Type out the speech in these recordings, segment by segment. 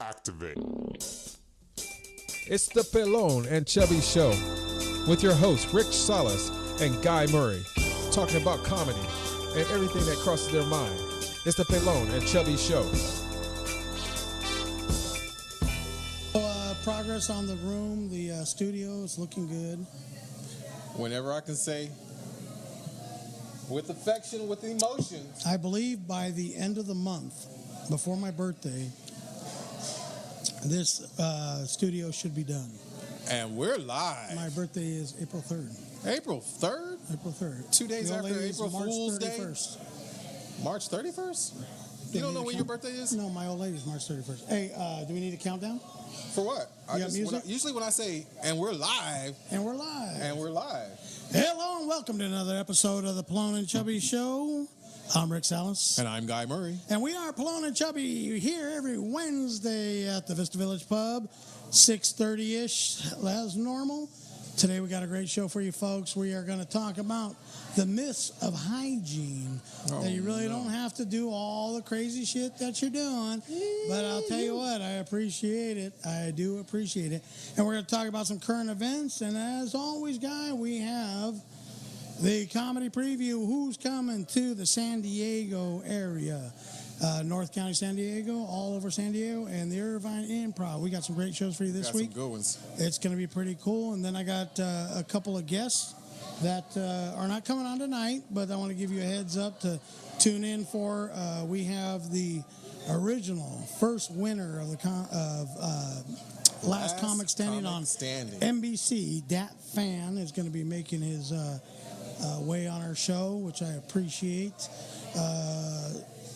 Activate. It's the Pelon and Chubby Show with your hosts Rich Salas and Guy Murray, talking about comedy and everything that crosses their mind. It's the Pelon and Chubby Show. Progress on the room, the studio is looking good. Whenever I can say, with affection, with emotions. I believe by the end of the month, before my birthday, this studio should be done. And we're live. My birthday is April 3rd. April 3rd? April 3rd. 2 days after April Fool's Day? March 31st? You don't know when your birthday is? No, my old lady's March 31st. Hey, do we need a countdown? For what? Usually when I say, and we're live. And we're live. And we're live. Hello and welcome to another episode of the Pelon and Chubby Show. I'm Rick Salas. And I'm Guy Murray. And we are Pelon and Chubby here every Wednesday at the Vista Village Pub, 6:30-ish as normal. Today we got a great show for you folks. We are going to talk about the myths of hygiene. That you really don't have to do all the crazy shit that you're doing. But I'll tell you what, I appreciate it. I do appreciate it. And we're going to talk about some current events. And as always, Guy, we have the comedy preview. Who's coming to the San Diego area? North County, San Diego, all over San Diego, and the Irvine Improv. We got some great shows for you this week. Some good ones. It's going to be pretty cool. And then I got a couple of guests that are not coming on tonight, but I want to give you a heads up to tune in for. We have the original first winner of the Last Comic Standing on NBC. Dat Fan is going to be making his way on our show, which I appreciate.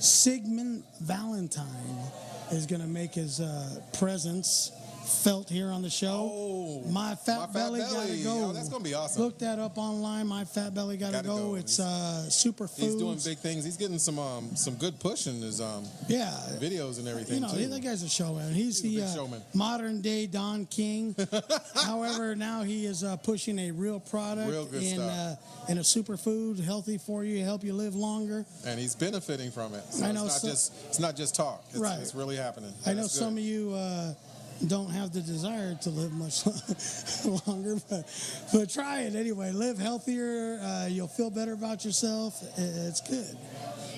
Sigmund Valentine is going to make his presence felt here on the show. Oh, My Fat Belly got to go. Oh, that's going to be awesome. Look that up online. My Fat Belly got to go. It's Superfoods. He's doing big things. He's getting some good push in his videos and everything. You know, that guy's a showman. He's the showman. Modern day Don King. However, now he is pushing a real product in a superfood, healthy for you, help you live longer. And he's benefiting from it. So I know. It's not just talk. It's really happening. I know some of you don't have the desire to live much longer, but try it anyway. Live healthier. You'll feel better about yourself. It's good.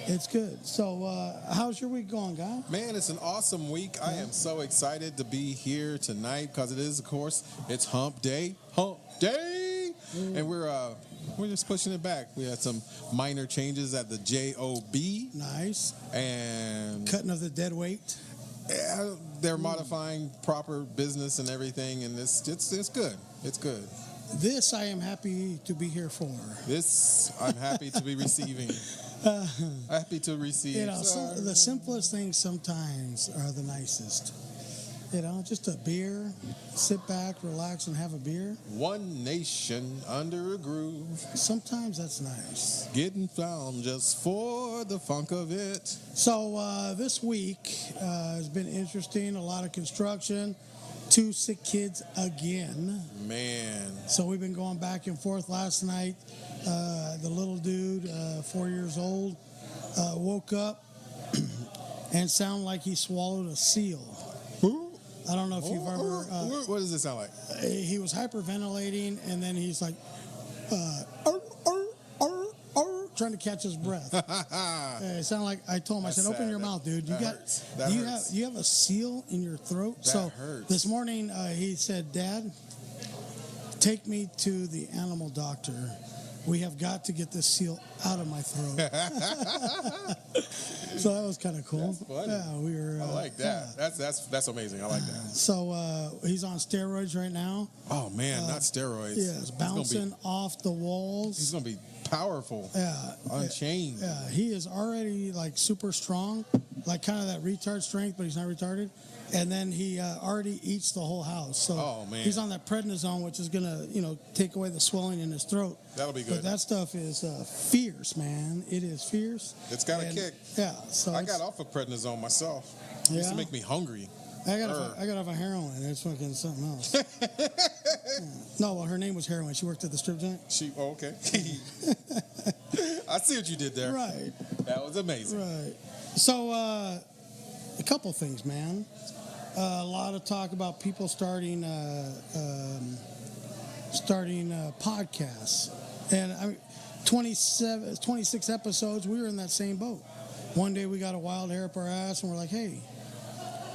It's good. So how's your week going, Guy? Man, it's an awesome week. I am so excited to be here tonight because it is, of course, it's Hump Day. Hump Day! And we're just pushing it back. We had some minor changes at the JOB. Nice. And cutting of the dead weight. Yeah, they're modifying proper business and everything, and it's good. It's good. This I am happy to be here for. This I'm happy to be receiving. Happy to receive. You know, the simplest things sometimes are the nicest. You know, just a beer, sit back, relax, and have a beer. One nation under a groove. Sometimes that's nice. Getting found just for the funk of it. So this week has been interesting. A lot of construction. 2 sick kids again. Man. So we've been going back and forth. Last night, the little dude, 4 years old, woke up and sounded like he swallowed a seal. I don't know if you've ever... what does it sound like? He was hyperventilating, and then he's like... trying to catch his breath. It sounded like... I told him, I said, open your mouth, dude. You have a seal in your throat? That hurts. This morning, he said, Dad, take me to the animal doctor. We have got to get this seal out of my throat. So that was kind of cool. That's funny. Yeah, I like that. Yeah. That's amazing. I like that. So he's on steroids right now. Oh man, not steroids. Yeah, it's bouncing off the walls. He's gonna be powerful. Yeah, unchained. Yeah, he is already like super strong, like kind of that retard strength, but he's not retarded. And then he already eats the whole house. So he's on that prednisone, which is gonna, take away the swelling in his throat. That'll be good. But that stuff is fierce, man. It is fierce. It's got a kick. Yeah. So I got off of prednisone myself. It used to make me hungry. I got off of heroin. It's fucking something else. Yeah. No, well, her name was Heroin. She worked at the strip joint. Okay. I see what you did there. Right. That was amazing. Right. So, a couple things, man. A lot of talk about people starting podcasts. And I mean, 26 episodes, we were in that same boat. One day we got a wild hair up our ass and we're like, hey,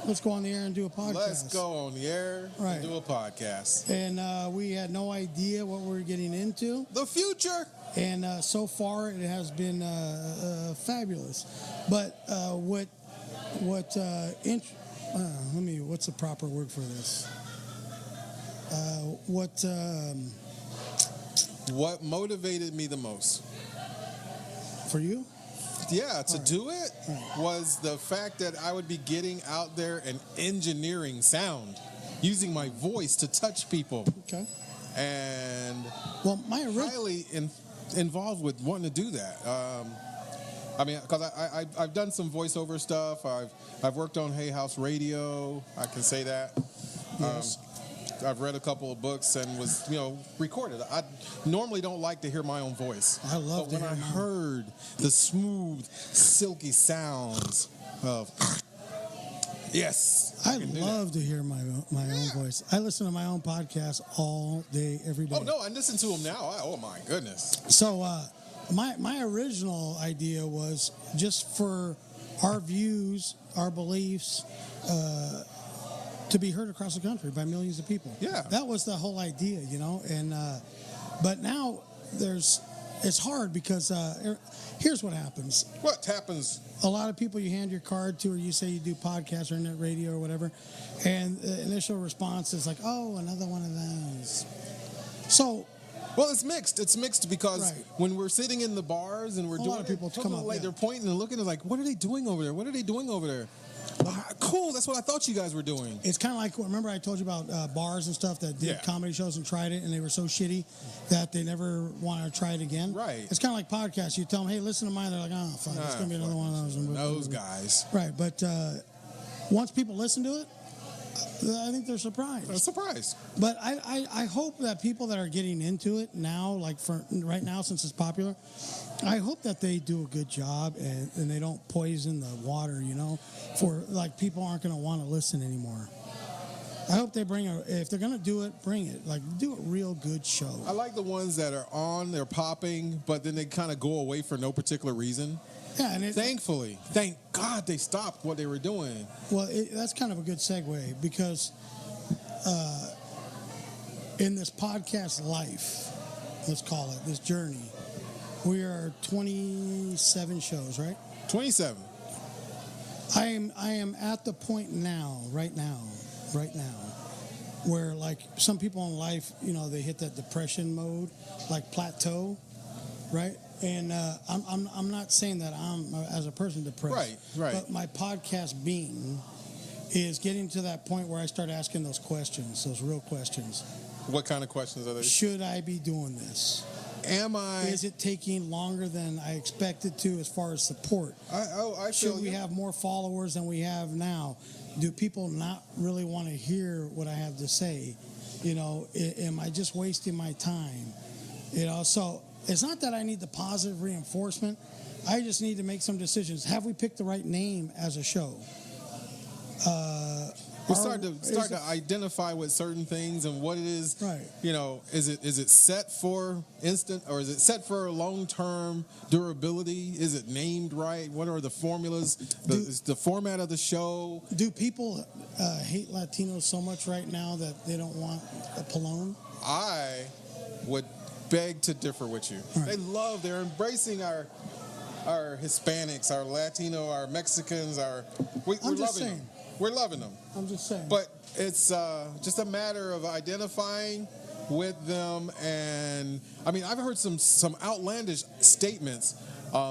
let's go on the air and do a podcast. Let's go on the air and do a podcast. And we had no idea what we were getting into. The future. And so far it has been fabulous. But what's the proper word for this? What motivated me the most? For you? Yeah, to do it was the fact that I would be getting out there and engineering sound, using my voice to touch people. Okay. And highly involved with wanting to do that. I mean, because I've done some voiceover stuff. I've worked on Hay House Radio. I can say that. Yes. I've read a couple of books and was, recorded. I normally don't like to hear my own voice. I love but when I heard the smooth, silky sounds of, yes, I love to hear my own voice. I listen to my own podcast all day, every day. Oh no, I listen to them now. Oh my goodness. So my original idea was just for our views, our beliefs, to be heard across the country by millions of people. Yeah. That was the whole idea, and but now it's hard because here's what happens. What happens? A lot of people you hand your card to, or you say you do podcasts or internet radio or whatever, and the initial response is like, oh, another one of those. So, well, it's mixed. It's mixed because when we're sitting in the bars and we're doing, a lot of people come up, they're pointing and looking, like, what are they doing over there? What are they doing over there? Cool, that's what I thought you guys were doing. It's kind of like, remember I told you about bars and stuff that did comedy shows and tried it, and they were so shitty that they never want to try it again. Right. It's kind of like podcasts. You tell them, hey, listen to mine. They're like, oh, fuck, it's going to be another one of those. Those guys. Right, but once people listen to it, I think they're surprised. They're surprised. But I hope that people that are getting into it now, like for right now since it's popular, I hope that they do a good job and they don't poison the water, for like people aren't going to want to listen anymore. I hope they if they're going to do it, bring it. Like, do a real good show. I like the ones that are on, they're popping, but then they kind of go away for no particular reason. Yeah, and thankfully, thank God they stopped what they were doing. Well, that's kind of a good segue because in this podcast life, let's call it, this journey, we are 27 shows, right? 27. I am at the point now, right now, where like some people in life, they hit that depression mode, like plateau, right? And I'm not saying that I'm as a person depressed, right. But my podcast being is getting to that point where I start asking those questions, those real questions. What kind of questions are they? Should I be doing this? Am I? Is it taking longer than I expected to as far as support? Should we have more followers than we have now? Do people not really want to hear what I have to say? Am I just wasting my time? So it's not that I need the positive reinforcement. I just need to make some decisions. Have we picked the right name as a show? We start to identify with certain things and what it is. Right. Is it set for instant or is it set for long-term durability? Is it named right? What are the formulas? Is the format of the show? Do people hate Latinos so much right now that they don't want a Pelon? I would beg to differ with you. Right. They're embracing our Hispanics, our Latino, our Mexicans, we're loving them. We're loving them. I'm just saying. But it's just a matter of identifying with them. And, I've heard some outlandish statements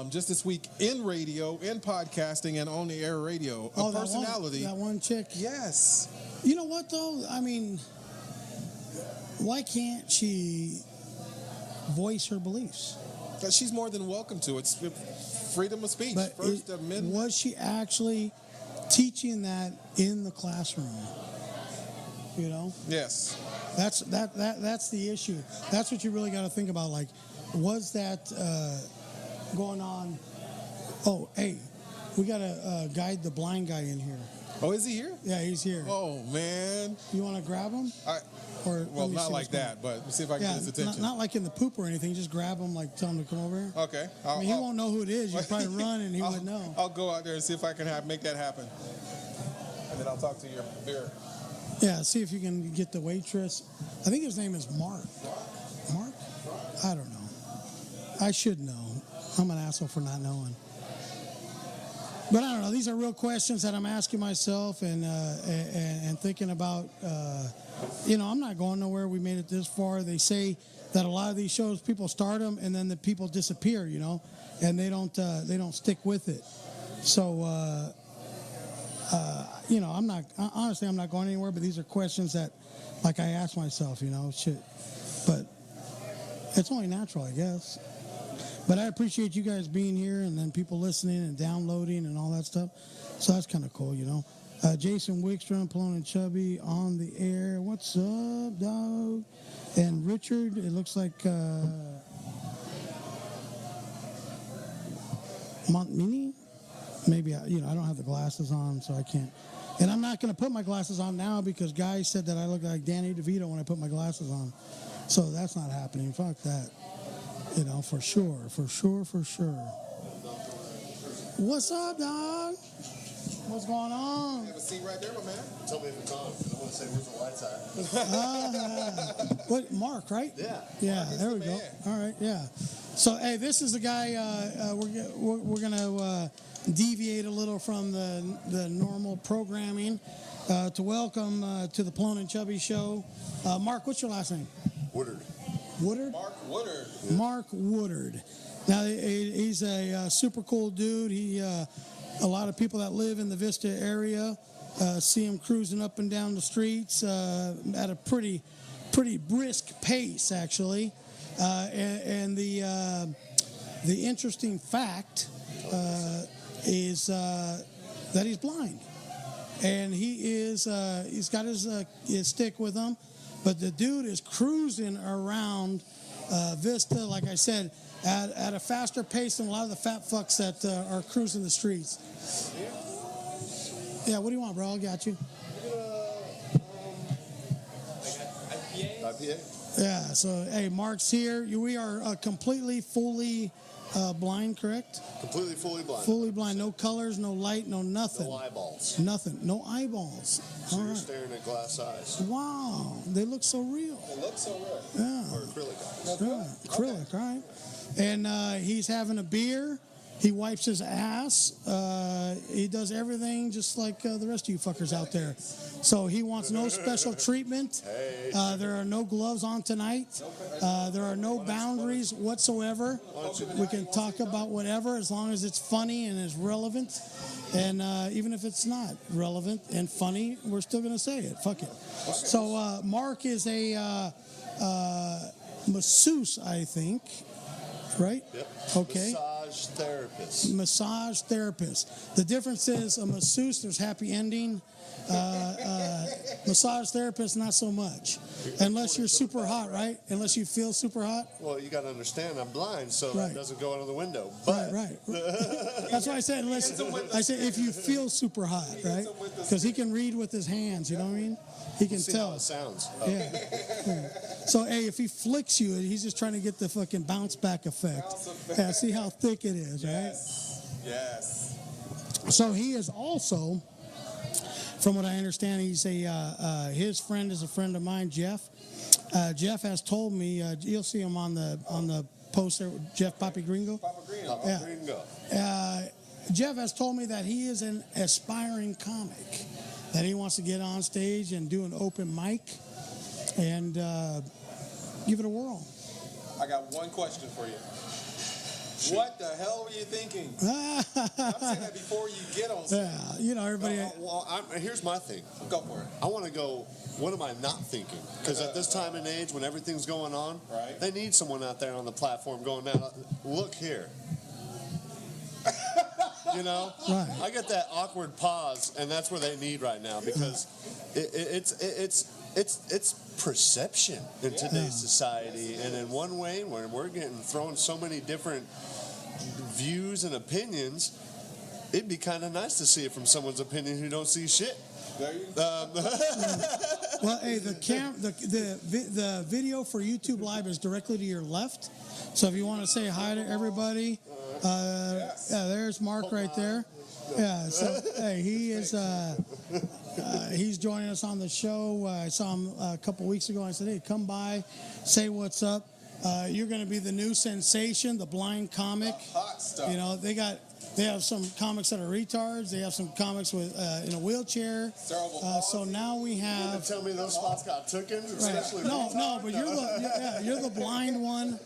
just this week in radio, in podcasting, and on the air radio. A personality. That one chick? Yes. You know what, though? Why can't she voice her beliefs? She's more than welcome to. It's freedom of speech. But First Amendment. Was she actually teaching that in the classroom. You know? Yes. That's the issue. That's what you really got to think about. Like, was that going on? Oh, hey, we got to guide the blind guy in here. Oh, is he here? Yeah, he's here. Oh, man. You want to grab him? Well, not like that, but see if I can get his attention. Not like in the poop or anything. Just grab him, like tell him to come over here. Okay. He won't know who it is. You probably run and he would know. I'll go out there and see if I can make that happen. And then I'll talk to your beer. Yeah, see if you can get the waitress. I think his name is Mark. Mark? I don't know. I should know. I'm an asshole for not knowing. But I don't know. These are real questions that I'm asking myself and thinking about. I'm not going nowhere. We made it this far. They say that a lot of these shows, people start them and then the people disappear, and they don't stick with it. So, I'm not going anywhere. But these are questions that, like, I ask myself, shit. But it's only natural, I guess. But I appreciate you guys being here and then people listening and downloading and all that stuff. So that's kind of cool, Jason Wickstrom, Pelon and Chubby on the air. What's up, dog? And Richard, it looks like Montmini? Maybe, I don't have the glasses on, so I can't. And I'm not going to put my glasses on now because Guy said that I look like Danny DeVito when I put my glasses on. So that's not happening. Fuck that. For sure. What's up, dog? What's going on? You have a seat right there, my man. Tell me if it's on, because I want to say where's the lights at. What, Mark, right? Yeah. Yeah, there we go. All right, yeah. So, hey, this is the guy, we're going to deviate a little from the normal programming to welcome to the Pelon and Chubby show. Mark, what's your last name? Woodard. Woodard? Mark Woodard. Yeah. Mark Woodard. Now, he's a super cool dude. A lot of people that live in the Vista area see him cruising up and down the streets at a pretty brisk pace, actually. And the interesting fact is that he's blind, and he's got his stick with him, but the dude is cruising around Vista, like I said, at a faster pace than a lot of the fat fucks that are cruising the streets. Yeah, what do you want, bro? I got you. IPA? Yeah, so, hey, Mark's here. We are completely, fully blind, correct? Completely, fully blind. Fully blind. No colors, no light, no nothing. No eyeballs. Nothing. No eyeballs. So All you're right. staring at glass eyes. Wow, they look so real. It looks so real. Yeah. Or acrylic eyes. Yeah, acrylic, right? And he's having a beer. He wipes his ass. He does everything just like the rest of you fuckers out there. So he wants no special treatment. There are no gloves on tonight. There are no boundaries whatsoever. We can talk about whatever as long as it's funny and is relevant. And even if it's not relevant and funny, we're still going to say it. Fuck it. So Mark is a masseuse, I think. Right? Yep. Okay. Massage therapist. The difference is a masseuse, there's happy ending. Massage therapist, not so much. Unless you're super hot, right? Unless you feel super hot. Well, you got to understand, I'm blind, so Right. that doesn't go out of the window. But Right. That's why I said unless. I said if you feel super hot, right? Because he can read with his hands. You know what I mean? He can see tell. how it sounds. Yeah. So, hey, if he flicks you, he's just trying to get the fucking bounce back effect. Yeah, see how thick it is, right? Yes. So he is also, from what I understand, he's his friend is a friend of mine, Jeff. Jeff has told me, you'll see him on the poster, Jeff Papi Gringo. Papa Gringo. Jeff has told me that he is an aspiring comic, that he wants to get on stage and do an open mic and give it a whirl. I got one question for you. What the hell were you thinking? I'm saying that before you get on stage. Yeah, everybody. Here's my thing. Go for it. I want to go, what am I not thinking? Because at this time and age, when everything's going on, right. They need someone out there on the platform going, now, look here. You know, Right. I get that awkward pause, and that's where they need right now because it's perception in today's society, and in one way, when we're getting thrown so many different views and opinions, it'd be kind of nice to see it from someone's opinion who don't see shit. There you go. Well, hey, the video for YouTube Live is directly to your left. So if you want to say hi to everybody, yeah, there's Mark right there. Yeah, so hey, he is he's joining us on the show. I saw him a couple weeks ago. I said, hey, come by, say what's up. You're going to be the new sensation, the blind comic. Hot stuff. You know, they have some comics that are retards. They have some comics with in a wheelchair. So now we have. Tell me those spots got taken. Right. No, but you're the blind one.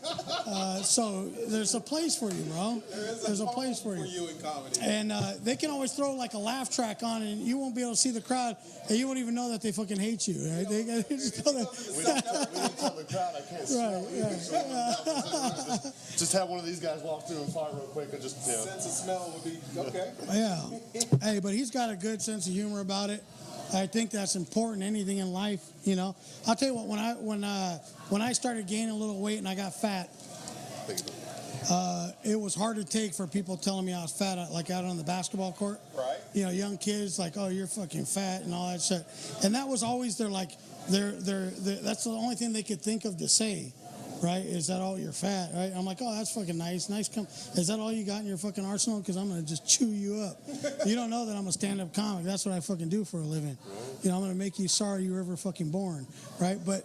So there's a place for you, bro. There's a place for you in comedy. And they can always throw like a laugh track on, and you won't be able to see the crowd, and you won't even know that they fucking hate you. Right? They just know that. We don't tell the crowd I can't smell. Right. Just have one of these guys walk through and fart real quick and just Sense of smell would be okay. Yeah. Hey, but he's got a good sense of humor about it. I think that's important. Anything in life, you know. I'll tell you what. When I started gaining a little weight and I got fat, it was hard to take for people telling me I was fat, like out on the basketball court. Right. You know, young kids like, oh, you're fucking fat and all that shit. And that was always that's the only thing they could think of to say. Right? Is that all you're fat? Right? I'm like, oh, that's fucking nice. Is that all you got in your fucking arsenal? Because I'm going to just chew you up. You don't know that I'm a stand-up comic. That's what I fucking do for a living. You know, I'm going to make you sorry you were ever fucking born. Right? But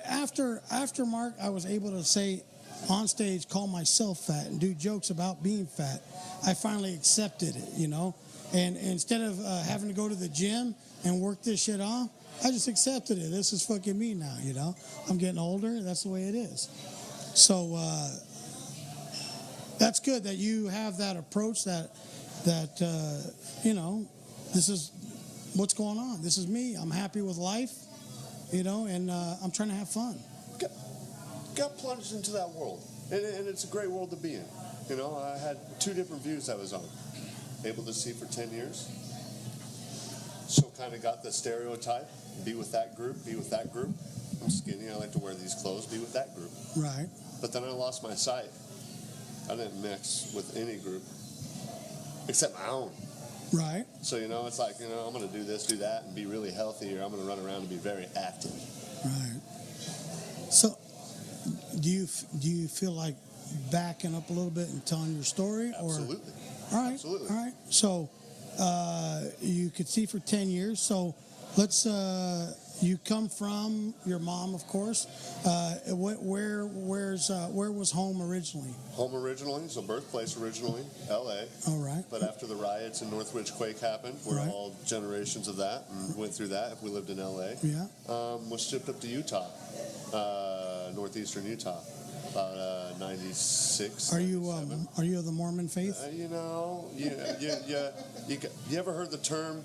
after Mark, I was able to say on stage, call myself fat and do jokes about being fat. I finally accepted it, you know? And instead of having to go to the gym and work this shit off, I just accepted it. This is fucking me now, you know? I'm getting older. That's the way it is. So that's good that you have that approach that you know, this is what's going on. This is me. I'm happy with life, you know, and I'm trying to have fun. Got plunged into that world. And it's a great world to be in. You know, I had 2 different views I was on. Able to see for 10 years. So kind of got the stereotype. Be with that group, be with that group. I'm skinny, I like to wear these clothes, be with that group. Right. But then I lost my sight. I didn't mix with any group except my own. Right. So, you know, it's like, you know, I'm going to do this, do that, and be really healthy, or I'm going to run around and be very active. Right. So, do you feel like backing up a little bit and telling your story? Absolutely. All right. Absolutely. All right. So, you could see for 10 years. So, let's. You come from your mom, of course. Where was home originally? Home originally, so birthplace originally, L.A. All right. But after the riots and Northridge quake happened, we're all generations of that and went through that. If we lived in L.A., was shipped up to Utah, northeastern Utah, about 96. Are you of the Mormon faith? You know, you ever heard the term?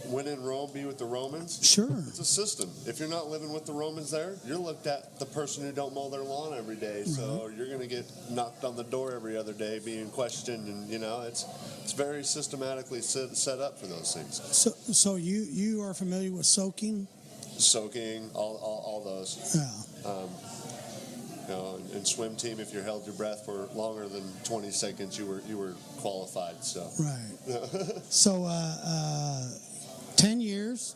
When in Rome, be with the Romans? Sure. It's a system. If you're not living with the Romans there, you're looked at the person who don't mow their lawn every day. So you're going to get knocked on the door every other day, being questioned, and you know it's very systematically set up for those things. So you are familiar with soaking? Soaking, all those. Yeah. You know, in swim team, if you held your breath for longer than 20 seconds, you were qualified. So. Right. So. 10 years.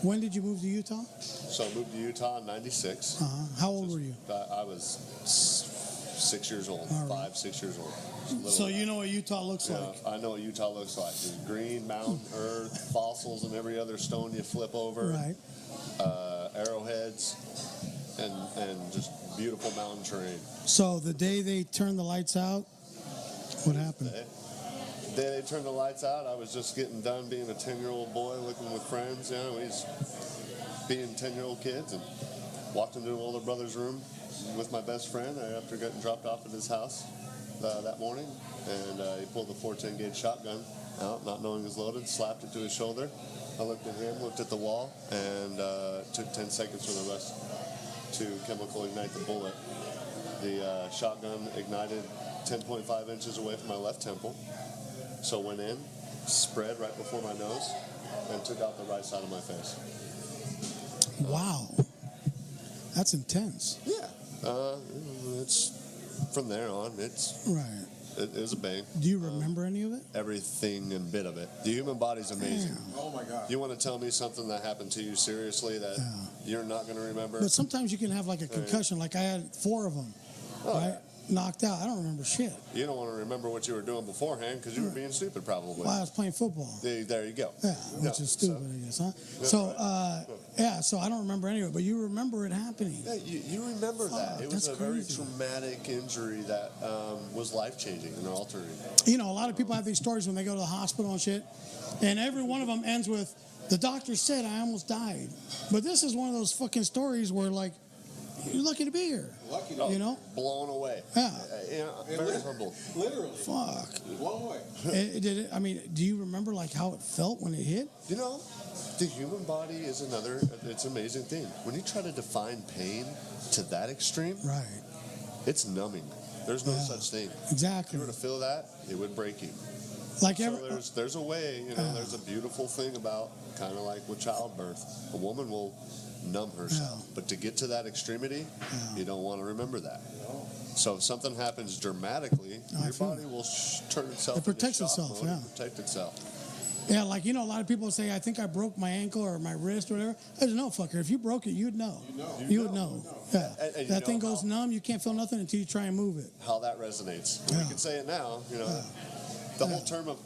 When did you move to Utah? So I moved to Utah in 96. How old were you? I was 6 years old, right. 6 years old. So you know what Utah looks like? I know what Utah looks like. There's green, mountain, earth, fossils, and every other stone you flip over. Right. Arrowheads, and just beautiful mountain terrain. So the day they turned the lights out, what happened? The day they turned the lights out, I was just getting done being a 10-year-old boy looking with friends, you know, he's being 10-year-old kids, and walked into an older brother's room with my best friend after getting dropped off at his house that morning, and he pulled the 410 gauge shotgun out, not knowing it was loaded, slapped it to his shoulder. I looked at him, looked at the wall, and took 10 seconds for the rest to chemical ignite the bullet. The shotgun ignited 10.5 inches away from my left temple. So went in, spread right before my nose, and took out the right side of my face. Wow. That's intense. Yeah. It's from there on. Right. It was a bang. Do you remember any of it? Everything and bit of it. The human body's amazing. Damn. Oh my God. You want to tell me something that happened to you seriously that you're not going to remember? But sometimes you can have like a concussion. Like I had 4 of them, right? Knocked out. I don't remember shit. You don't want to remember what you were doing beforehand because you were being stupid, probably. Well, I was playing football. There you go. Yeah, which is stupid, I guess, huh? So I don't remember any of it, but you remember it happening. Yeah, you remember that. It was a very traumatic injury that was life-changing and altering. You know, a lot of people have these stories when they go to the hospital and shit, and every one of them ends with, the doctor said I almost died. But this is one of those fucking stories where, like, you're lucky to be here. Lucky, you know? Blown away. Yeah. Very humble. Literally. Fuck. Blown away. I mean, do you remember, like, how it felt when it hit? You know, the human body is it's an amazing thing. When you try to define pain to that extreme, Right. it's numbing. There's no such thing. Exactly. If you were to feel that, it would break you. Like So there's a way, there's a beautiful thing about, kind of like with childbirth. A woman will numb herself. But to get to that extremity, you don't want to remember that. So if something happens dramatically, your body will turn itself It protects into shock itself, mode and protect itself. Yeah, like, you know, a lot of people say, I think I broke my ankle or my wrist or whatever. I said, no, fucker. If you broke it, you'd know. You would know. Yeah. And that thing goes numb. You can't feel nothing until you try and move it. How that resonates. Yeah. We can say it now, The whole term of,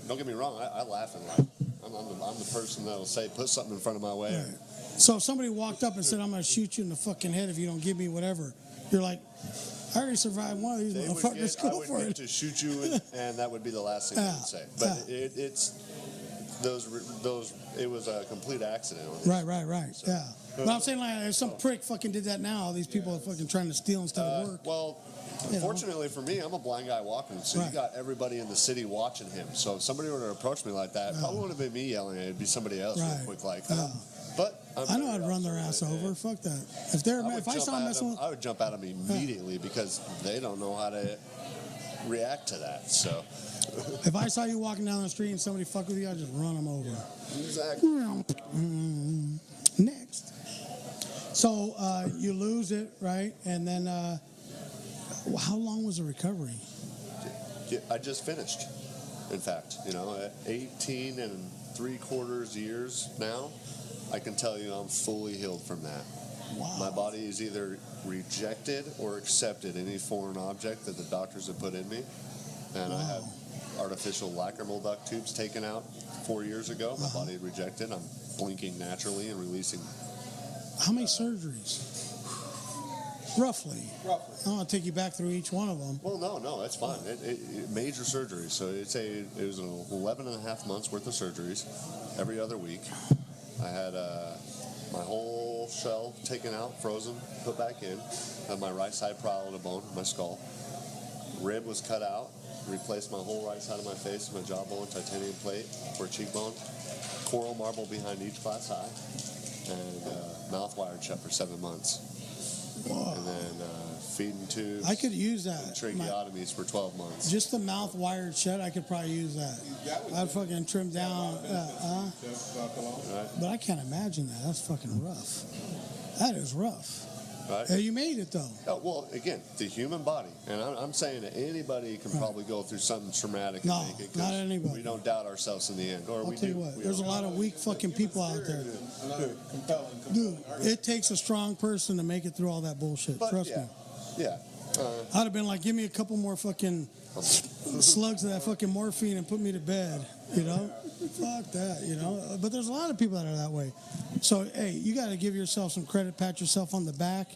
don't get me wrong, I laugh and laugh. I'm the person that'll say, put something in front of my way. Right. So if somebody walked up and said, I'm going to shoot you in the fucking head if you don't give me whatever, you're like, I already survived one of these motherfuckers. Go for it. To shoot you, and that would be the last thing I would say. But it was a complete accident. Right. So. Yeah. But I'm saying, like, if some prick fucking did that now, these people are fucking trying to steal instead of work. Well, fortunately for me, I'm a blind guy walking, so you got everybody in the city watching him. So if somebody were to approach me like that, it probably wouldn't have been me yelling. It'd be somebody else real quick like that. But I know I'd run their ass over. Fuck that. If I saw them messing with, I would jump at them immediately because they don't know how to react to that. So if I saw you walking down the street and somebody fuck with you, I'd just run them over. Exactly. Next. So you lose it, right? And then how long was the recovery? I just finished. In fact, at 18 and 3/4 years now, I can tell you I'm fully healed from that. Wow. My body is either rejected or accepted any foreign object that the doctors have put in me. And I had artificial lacrimal duct tubes taken out 4 years ago. My body rejected. I'm blinking naturally and releasing. How many surgeries? Roughly. I don't want to take you back through each one of them. Well, no, that's fine. Major surgery. So it was 11 and a half months worth of surgeries every other week. I had my whole shell taken out, frozen, put back in. Had my right side parietal bone, my skull. Rib was cut out. Replaced my whole right side of my face, my jawbone, titanium plate for a cheekbone. Coral marble behind each glass eye. And mouth wired shut for 7 months. Whoa. And then feeding tubes. I could use that. Tracheotomies for 12 months. Just the mouth wired shut, I could probably use that. I'd fucking trim down. But I can't imagine that. That's fucking rough. That is rough. Right? You made it, though. Oh, well, again, the human body. And I'm saying that anybody can probably go through something traumatic No, and make it. not anybody. We don't doubt ourselves in the end. Or I'll we tell do. you what, We there's a don't. lot of weak fucking people out there. Dude, it takes a strong person to make it through all that bullshit. But, Trust me. Yeah. I'd have been like, give me a couple more fucking slugs of that fucking morphine and put me to bed, Fuck that, But there's a lot of people that are that way. So, hey, you got to give yourself some credit, pat yourself on the back.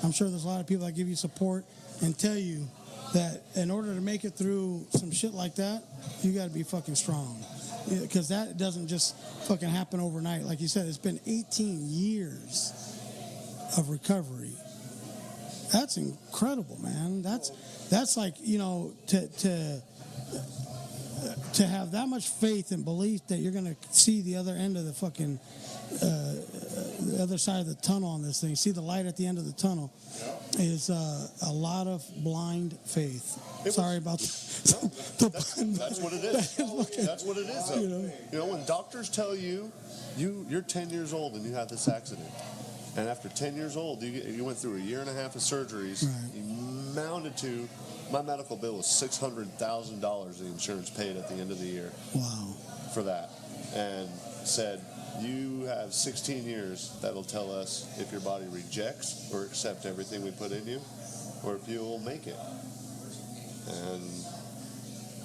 I'm sure there's a lot of people that give you support and tell you that in order to make it through some shit like that, you got to be fucking strong. Because that doesn't just fucking happen overnight. Like you said, it's been 18 years of recovery. That's incredible, man. That's like, to have that much faith and belief that you're going to see the other end of the fucking the other side of the tunnel on this thing. See the light at the end of the tunnel is a lot of blind faith. Sorry about That's what it is. That's what it is. You know, when doctors tell you you're 10 years old and you had this accident, and after 10 years old you went through a year and a half of surgeries, you mounted to. My medical bill was $600,000 the insurance paid at the end of the year. Wow. For that, and said you have 16 years that'll tell us if your body rejects or accepts everything we put in you, or if you'll make it. And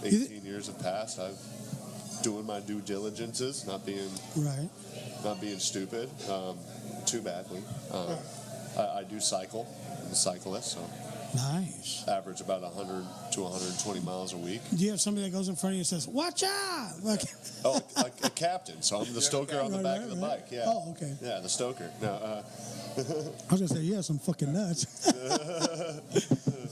18 years have passed. I've doing my due diligences, not being stupid too badly. I do cycle. I'm a cyclist, so nice. Average about 100 to 120 miles a week. Do you have somebody that goes in front of you and says, "Watch out"? Like a captain. So I'm the stoker on the back of the bike. Yeah. Oh, okay. Yeah, the stoker. No. I was gonna say, you have some fucking nuts.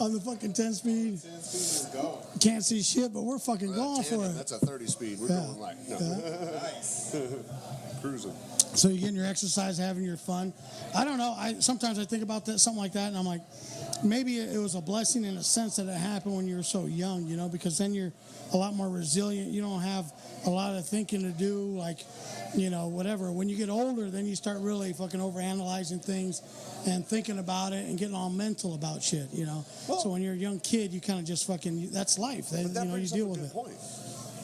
On the fucking 10-speed. 10 speed is going. Can't see shit, but we're fucking going for it. That's a 30 speed. We're going like Nice. Cruising. So you're getting your exercise, having your fun. I don't know. Sometimes I think about that, something like that, and I'm like, maybe it was a blessing in a sense that it happened when you were so young, you know, because then you're a lot more resilient. You don't have a lot of thinking to do, like, you know, whatever. When you get older, then you start really fucking overanalyzing things and thinking about it and getting all mental about shit, you know. Well, so when you're a young kid, you kind of just fucking, that's life. That, you know, you deal with it. Point.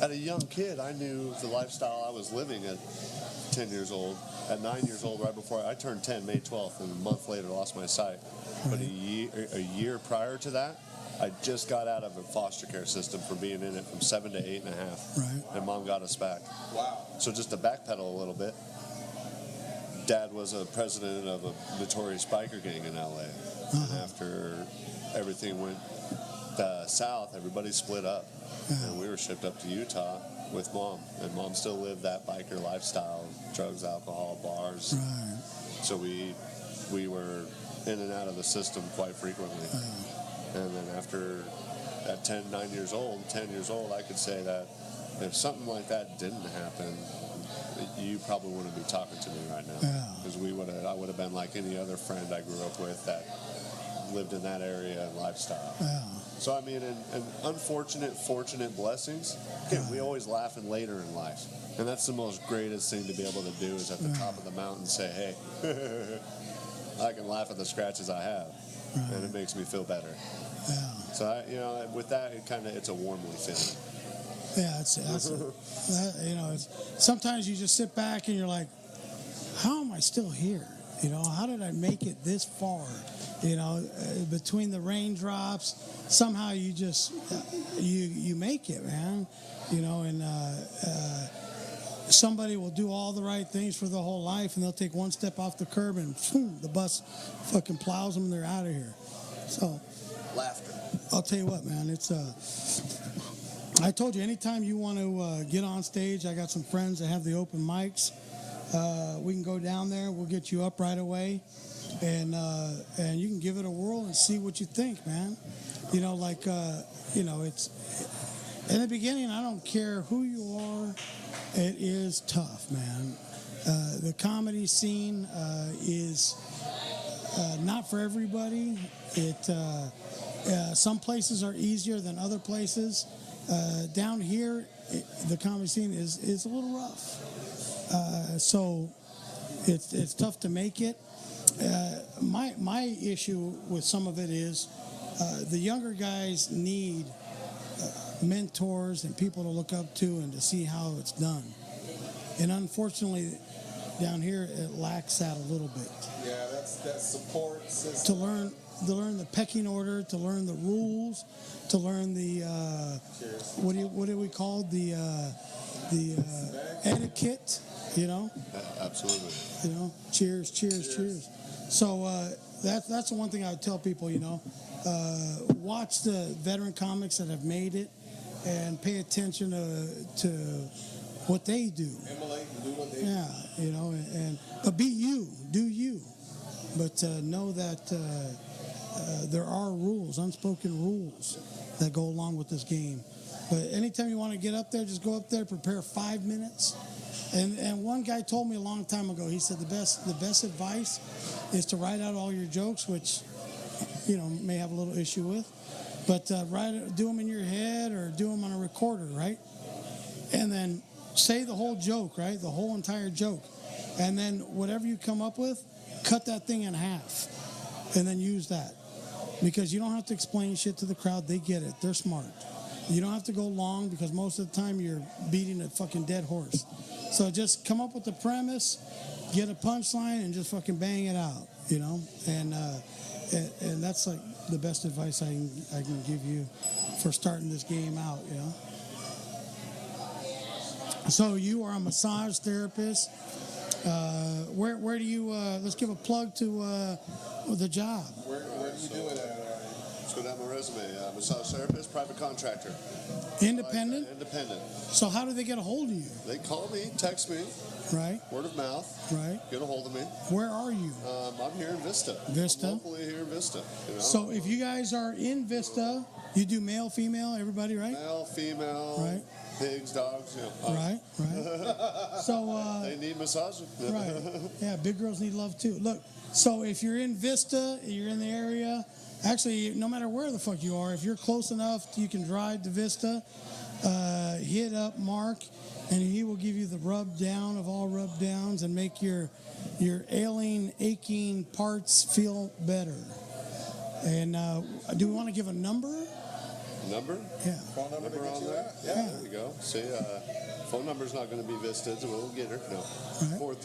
At a young kid, I knew the lifestyle I was living at 10 years old. At 9 years old, right before I turned 10, May 12th, and a month later lost my sight. But a year prior to that, I just got out of a foster care system for being in it from 7 to 8.5. Right. And Mom got us back. Wow. So just to backpedal a little bit, Dad was a president of a notorious biker gang in LA. And after everything went south, everybody split up. And we were shipped up to Utah with Mom. And Mom still lived that biker lifestyle, drugs, alcohol, bars. Right. So we were in and out of the system quite frequently. And then after at 10 years old, I could say that if something like that didn't happen, you probably wouldn't be talking to me right now. Because I would have been like any other friend I grew up with that lived in that area and lifestyle. So I mean, and unfortunate, fortunate blessings. Again, we always laughing later in life. And that's the most greatest thing to be able to do is at the top of the mountain say, hey, I can laugh at the scratches I have. And it makes me feel better. So, you know, with that, it's a warmly feeling. Yeah, you know, sometimes you just sit back and you're like, how am I still here? You know, how did I make it this far? You know, between the raindrops, somehow you just, you make it, man. You know, and somebody will do all the right things for their whole life, and they'll take one step off the curb and boom, the bus fucking plows them and they're out of here. So, laughter. I'll tell you what, man, it's I told you, anytime you want to get on stage, I got some friends that have the open mics. We can go down there. We'll get you up right away, and you can give it a whirl and see what you think, man. You know, like you know, it's in the beginning. I don't care who you are. It is tough, man. The comedy scene is not for everybody. Some places are easier than other places. Down here, the comedy scene is a little rough. So it's tough to make it. My issue with some of it is the younger guys need mentors and people to look up to and to see how it's done. And unfortunately, down here, it lacks that a little bit. Yeah, that's that support system. To learn the pecking order, to learn the rules, to learn the what do we call the etiquette, you know? Absolutely. You know, cheers. So that's the one thing I would tell people, you know, watch the veteran comics that have made it and pay attention to what they do. Emulate and do what they do. Yeah, you know, but be you, do you. But know that there are rules, unspoken rules that go along with this game. But anytime you want to get up there, just go up there, prepare 5 minutes, And one guy told me a long time ago, he said the best advice is to write out all your jokes, which, may have a little issue with. But do them in your head or do them on a recorder, right? And then say the whole joke, right? The whole entire joke. And then whatever you come up with, cut that thing in half. And then use that. Because you don't have to explain shit to the crowd. They get it. They're smart. You don't have to go long because most of the time you're beating a fucking dead horse. So just come up with the premise, get a punchline, and just fucking bang it out, And that's like the best advice I can give you for starting this game out, So you are a massage therapist. Where do you? Let's give a plug to the job. Where do you do it at? Let's go down my resume. Massage therapist, private contractor. Independent? Independent. So how do they get a hold of you? They call me, text me, Right. word of mouth, Right. get a hold of me. Where are you? I'm here in Vista. Vista? I'm locally here in Vista. So if you guys are in Vista, you do male, female, everybody, right? Male, female, Right. pigs, dogs, Right. So They need massaging. right. Yeah, big girls need love too. Look, so if you're in Vista, you're in the area. Actually, no matter where the fuck you are, if you're close enough, you can drive to Vista. Hit up Mark, and he will give you the rub down of all rub downs and make your ailing, aching parts feel better. And do we want to give a number? Number? Yeah. Phone number to get on you there? at? Yeah, there you go. See, phone number's not going to be Vista, so we'll get her. No. Right.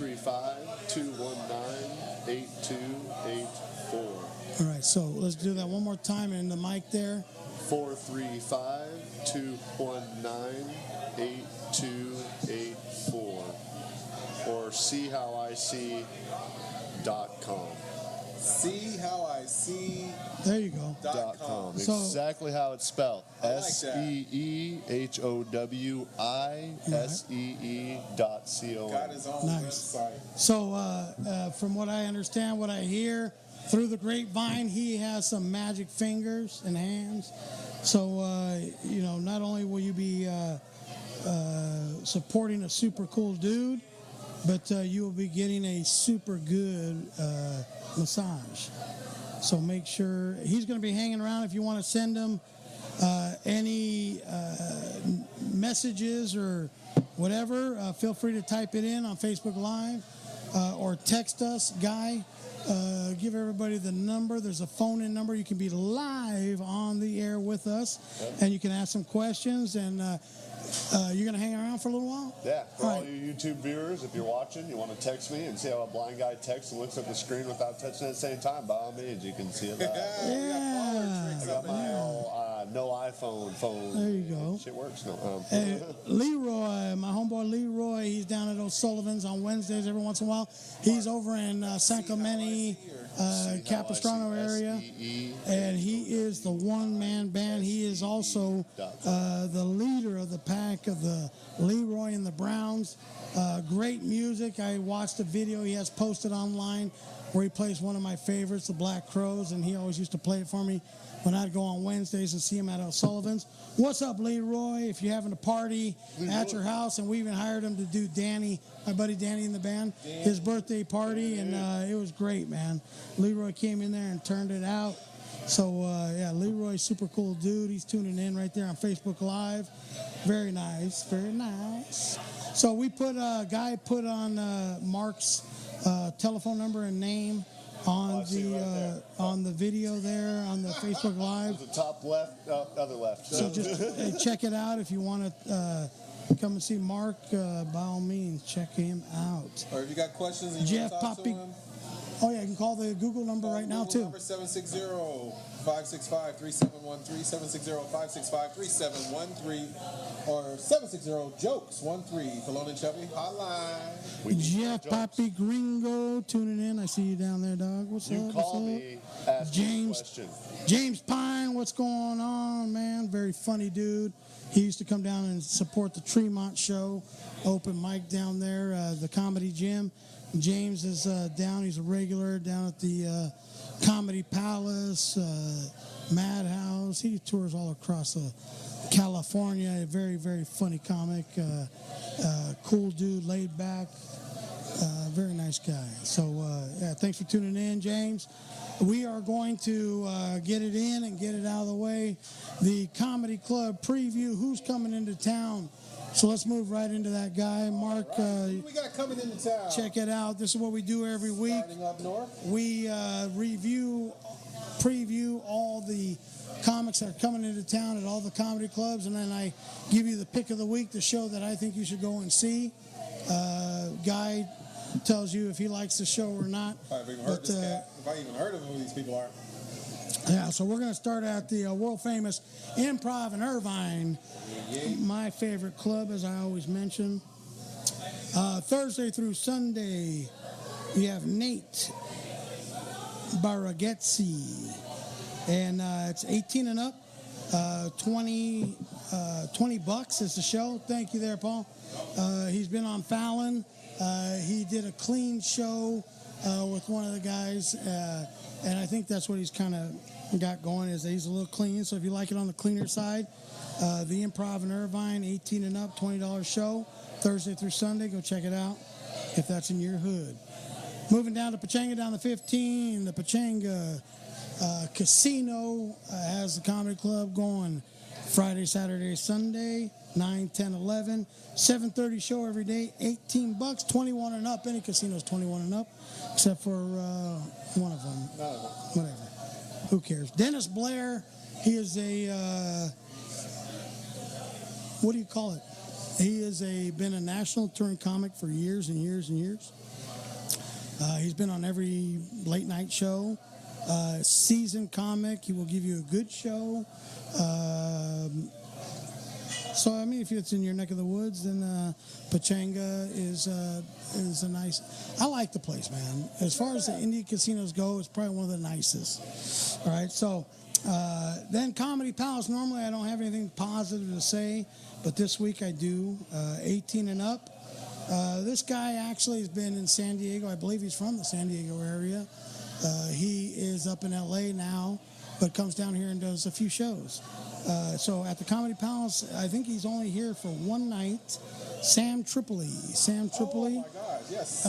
435-219-8284. All right, so let's do that one more time in the mic there. 435-219-8284. Or seehowic.com. SeeHowISee.com. There you go. So- Exactly how it's spelled. I like that. SeeHowIsee.com. Got his own Nice. website. So, from what I understand, what I hear through the grapevine, he has some magic fingers and hands. So, not only will you be supporting a super cool dude, but you will be getting a super good massage. So make sure he's going to be hanging around. If you want to send him any messages or whatever, feel free to type it in on Facebook Live or text us, Guy. Give everybody the number. There's a phone-in number. You can be live on the air with us, and you can ask some questions. And you're going to hang around for a little while? Yeah, for all right. you YouTube viewers, if you're watching, you want to text me and see how a blind guy texts and looks at the screen without touching at the same time, by all means, you can see it. Yeah. I got my old, no iPhone phone. There you go. Shit works. No. Hey, Leroy, my homeboy Leroy, he's down at O'Sullivan's on Wednesdays every once in a while. He's over in San Clemente, Capistrano area, and he is the one-man band. He is also the leader of the pack of the Leroy and the Browns. Great music. I watched a video he has posted online where he plays one of my favorites, the Black Crows, and he always used to play it for me when I'd go on Wednesdays and see him at O'Sullivan's. What's up, Leroy? If you're having a party at your house, and we even hired him to do Danny, my buddy Danny in the band, his birthday party, and it was great, man. Leroy came in there and turned it out. So, Leroy's super cool dude. He's tuning in right there on Facebook Live. Very nice, very nice. So we put, Guy put on Mark's telephone number and name on on the video there on the Facebook Live. The top left, other left. So just check it out if you want to come and see Mark. By all means, check him out. Or if you got questions and you Jeff want to talk Poppy. to him, Oh yeah, you can call the Google number right now too. Number 760-565-3713, 760-565-3713, or 760-JOKES13, Pelon and Chubby hotline. Jeff Poppy Gringo tuning in. I see you down there, dog. What's You up? call What's me, up? ask me a James. question. James Pine, what's going on, man? Very funny dude. He used to come down and support the Tremont show, open mic down there, the Comedy Gym. James is down. He's a regular down at the Comedy Palace, Madhouse. He tours all across the California. A very, very funny comic. Cool dude, laid back. Very nice guy. So, yeah, thanks for tuning in, James. We are going to get it in and get it out of the way. The Comedy Club preview, who's coming into town. So let's move right into that guy. Mark, Who we got coming into town? check it out. This is what we do every week. Starting up north. We preview all the comics that are coming into town at all the comedy clubs, and then I give you the pick of the week, the show that I think you should go and see. Guy tells you if he likes the show or not. If I even heard this cat. If I even heard of who these people are. Yeah, so we're going to start at the world famous Improv in Irvine, my favorite club, as I always mention. Thursday through Sunday, we have Nate Baraghetzi, and it's 18 and up. 20 bucks is the show. Thank you there, Paul. He's been on Fallon. He did a clean show with one of the guys, and I think that's what he's kind of got going, is that he's a little clean. So if you like it on the cleaner side, the Improv in Irvine, 18 and up, $20 show, Thursday through Sunday. Go check it out if that's in your hood. Moving down to Pachanga, down to 15, the Pachanga Casino has the comedy club going Friday, Saturday, Sunday, 9, 10, 11, 7:30 show every day, 18 bucks, 21 and up. Any casino's 21 and up, except for one of them. Whatever. Who cares? Dennis Blair, he is a, what do you call it? He is been a national touring comic for years and years and years. He's been on every late night show. Seasoned comic. He will give you a good show. So, I mean, if it's in your neck of the woods, then Pachanga is a nice... I like the place, man. As far as the indie casinos go, it's probably one of the nicest. All right, so then Comedy Palace. Normally, I don't have anything positive to say, but this week I do. 18 and up. This guy actually has been in San Diego. I believe he's from the San Diego area. He is up in L.A. now, but comes down here and does a few shows. So at the Comedy Palace, I think he's only here for one night. Sam Tripoli. Oh my God, yes.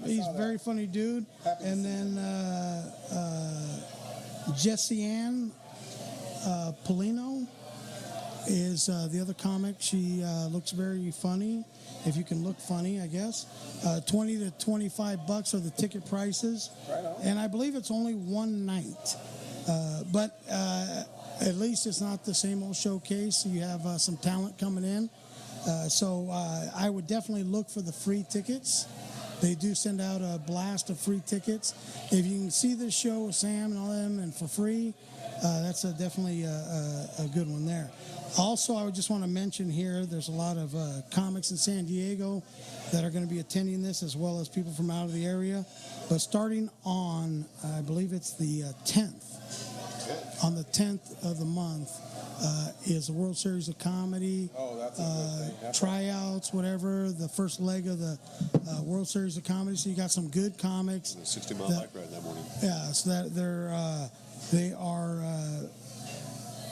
He's a very funny dude. And then Jessie Ann Polino is the other comic. She looks very funny, if you can look funny, I guess. 20 to 25 bucks are the ticket prices. Right on. And I believe it's only one night. But at least it's not the same old showcase. You have some talent coming in. So I would definitely look for the free tickets. They do send out a blast of free tickets. If you can see this show with Sam and all them and for free, that's definitely a good one there. Also, I would just want to mention here, there's a lot of comics in San Diego that are going to be attending this, as well as people from out of the area. But starting on, I believe it's the 10th, on the 10th of the month, is the World Series of Comedy. Oh, that's a good thing. Tryouts, whatever, the first leg of the World Series of Comedy. So you got some good comics. 60-mile bike ride that morning. Yeah, so that they are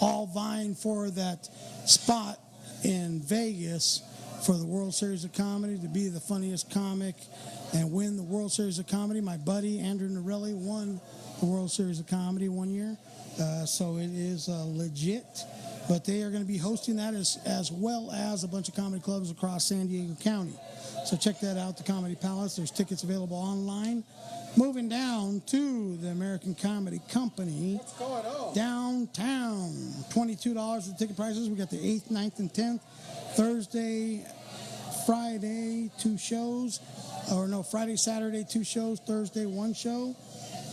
all vying for that spot in Vegas for the World Series of Comedy, to be the funniest comic and win the World Series of Comedy. My buddy Andrew Norelli won the World Series of Comedy one year, so it is legit. But they are going to be hosting that as well as a bunch of comedy clubs across San Diego County. So check that out, the Comedy Palace. There's tickets available online. Moving down to the American Comedy Company. What's going on? Downtown. $22 the ticket prices. We got the 8th, 9th, and 10th. Thursday, Friday, 2 shows. Or no, Friday, Saturday, 2 shows. Thursday, 1 show.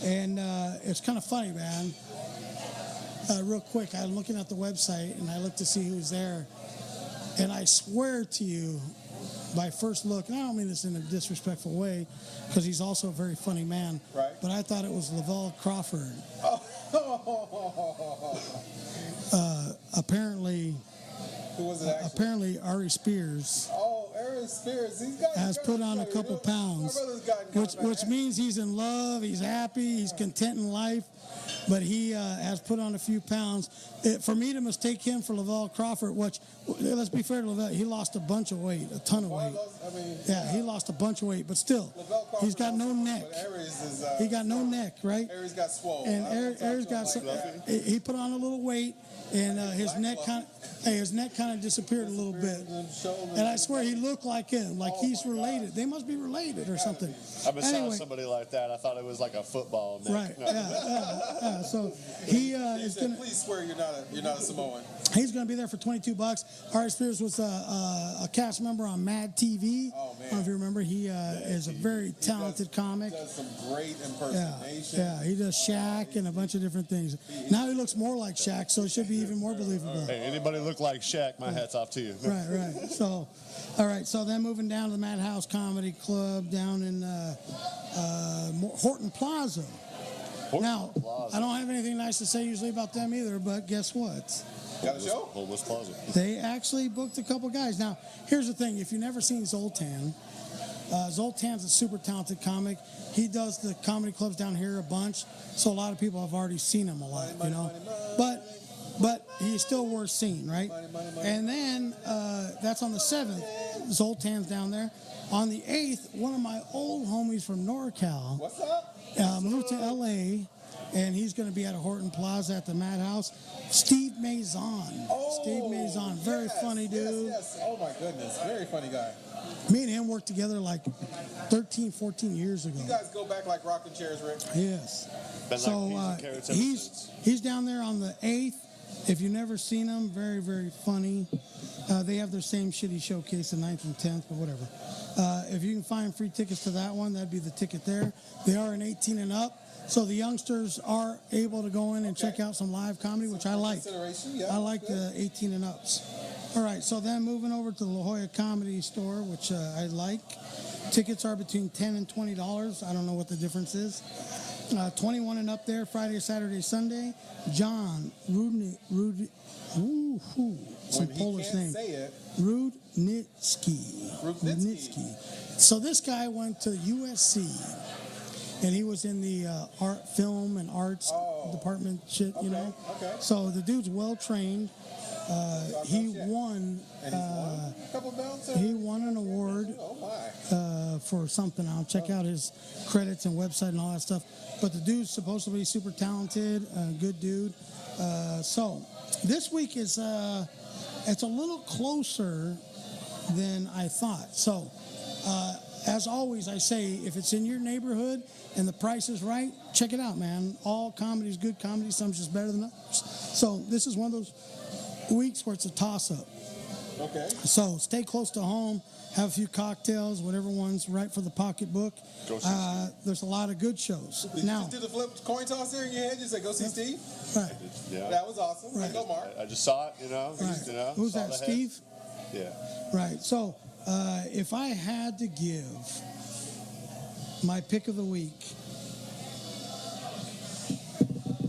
And it's kind of funny, man. Real quick, I'm looking at the website, and I look to see who's there. And I swear to you, by first look, and I don't mean this in a disrespectful way, because he's also a very funny man, right, but I thought it was Lavelle Crawford. Oh. Apparently, who was it actually? Apparently Ari Spears. Oh, Aaron Spears, has put on a couple pounds, which means he's in love, he's happy, he's content in life, but he has put on a few pounds. For me to mistake him for Lavelle Crawford, which, let's be fair to Lavelle, he lost a bunch of weight, a ton of weight. He lost a bunch of weight, but still, he's got no neck. He got no neck, right? Aries got swole. And Aries got some, he put on a little weight, and his neck kind of disappeared a little bit. And I swear he looked like him, like he's related. They must be related or something. I beside somebody like that. I thought it was like a football neck. Right. Yeah. So he is going to. Please swear you're not a Samoan. He's going to be there for $22. Ari Spears was a cast member on Mad TV. Oh, man. I don't know if you remember. He is a very talented comic. He does some great impersonations. Yeah, he does Shaq and a bunch of different things. Now he looks more like Shaq, so it should be even more believable. Hey, anybody look like Shaq, my hat's off to you. Right. So, all right. So then moving down to the Madhouse Comedy Club down in Horton Plaza. Now, I don't have anything nice to say usually about them either, but guess what? Got a show? Homeless Plaza. They actually booked a couple guys. Now, here's the thing. If you've never seen Zoltan, Zoltan's a super talented comic. He does the comedy clubs down here a bunch, so a lot of people have already seen him a lot, you know. But he's still worth seeing, right? And then that's on the 7th. Zoltan's down there. On the 8th, one of my old homies from NorCal. What's up? Moved to L.A., and he's going to be at a Horton Plaza at the Madhouse. Steve Maison. Steve Maison. Very funny dude. Yes. Oh, my goodness. Very funny guy. Me and him worked together like 13, 14 years ago. You guys go back like rocking chairs, Rick. Yes. Been So like peas and carrots ever since. he's down there on the 8th. If you've never seen him, very, very funny. They have their same shitty showcase the 9th and 10th, but whatever. If you can find free tickets to that one, that'd be the ticket there. They are an 18 and up. So the youngsters are able to go in and check out some live comedy, which I like. I like the 18 and ups. All right, so then moving over to the La Jolla Comedy Store, which I like. Tickets are between $10 and $20. I don't know what the difference is. 21 and up there, Friday, Saturday, Sunday. John some Polish name. Rudnitsky. So this guy went to USC, and he was in the art, film, and arts department shit, you know. Okay. So the dude's well trained. He won. He won an award for something. I'll check out his credits and website and all that stuff. But the dude's supposed to be super talented, good dude. So this week is it's a little closer than I thought. So as always, I say if it's in your neighborhood and the price is right, check it out, man. All comedy is good comedy. Some's just better than others. So this is one of those weeks where it's a toss-up. Okay. So stay close to home, have a few cocktails, whatever one's right for the pocketbook. Go see Steve. There's a lot of good shows. Did Now, you just do the flip coin toss there in your head? You said, go see Steve? right, Yeah. That was awesome. Right. Go, Mark. I just saw it, you know. right. You know, Who's saw that, the head. Steve? Yeah. Right. So if I had to give my pick of the week,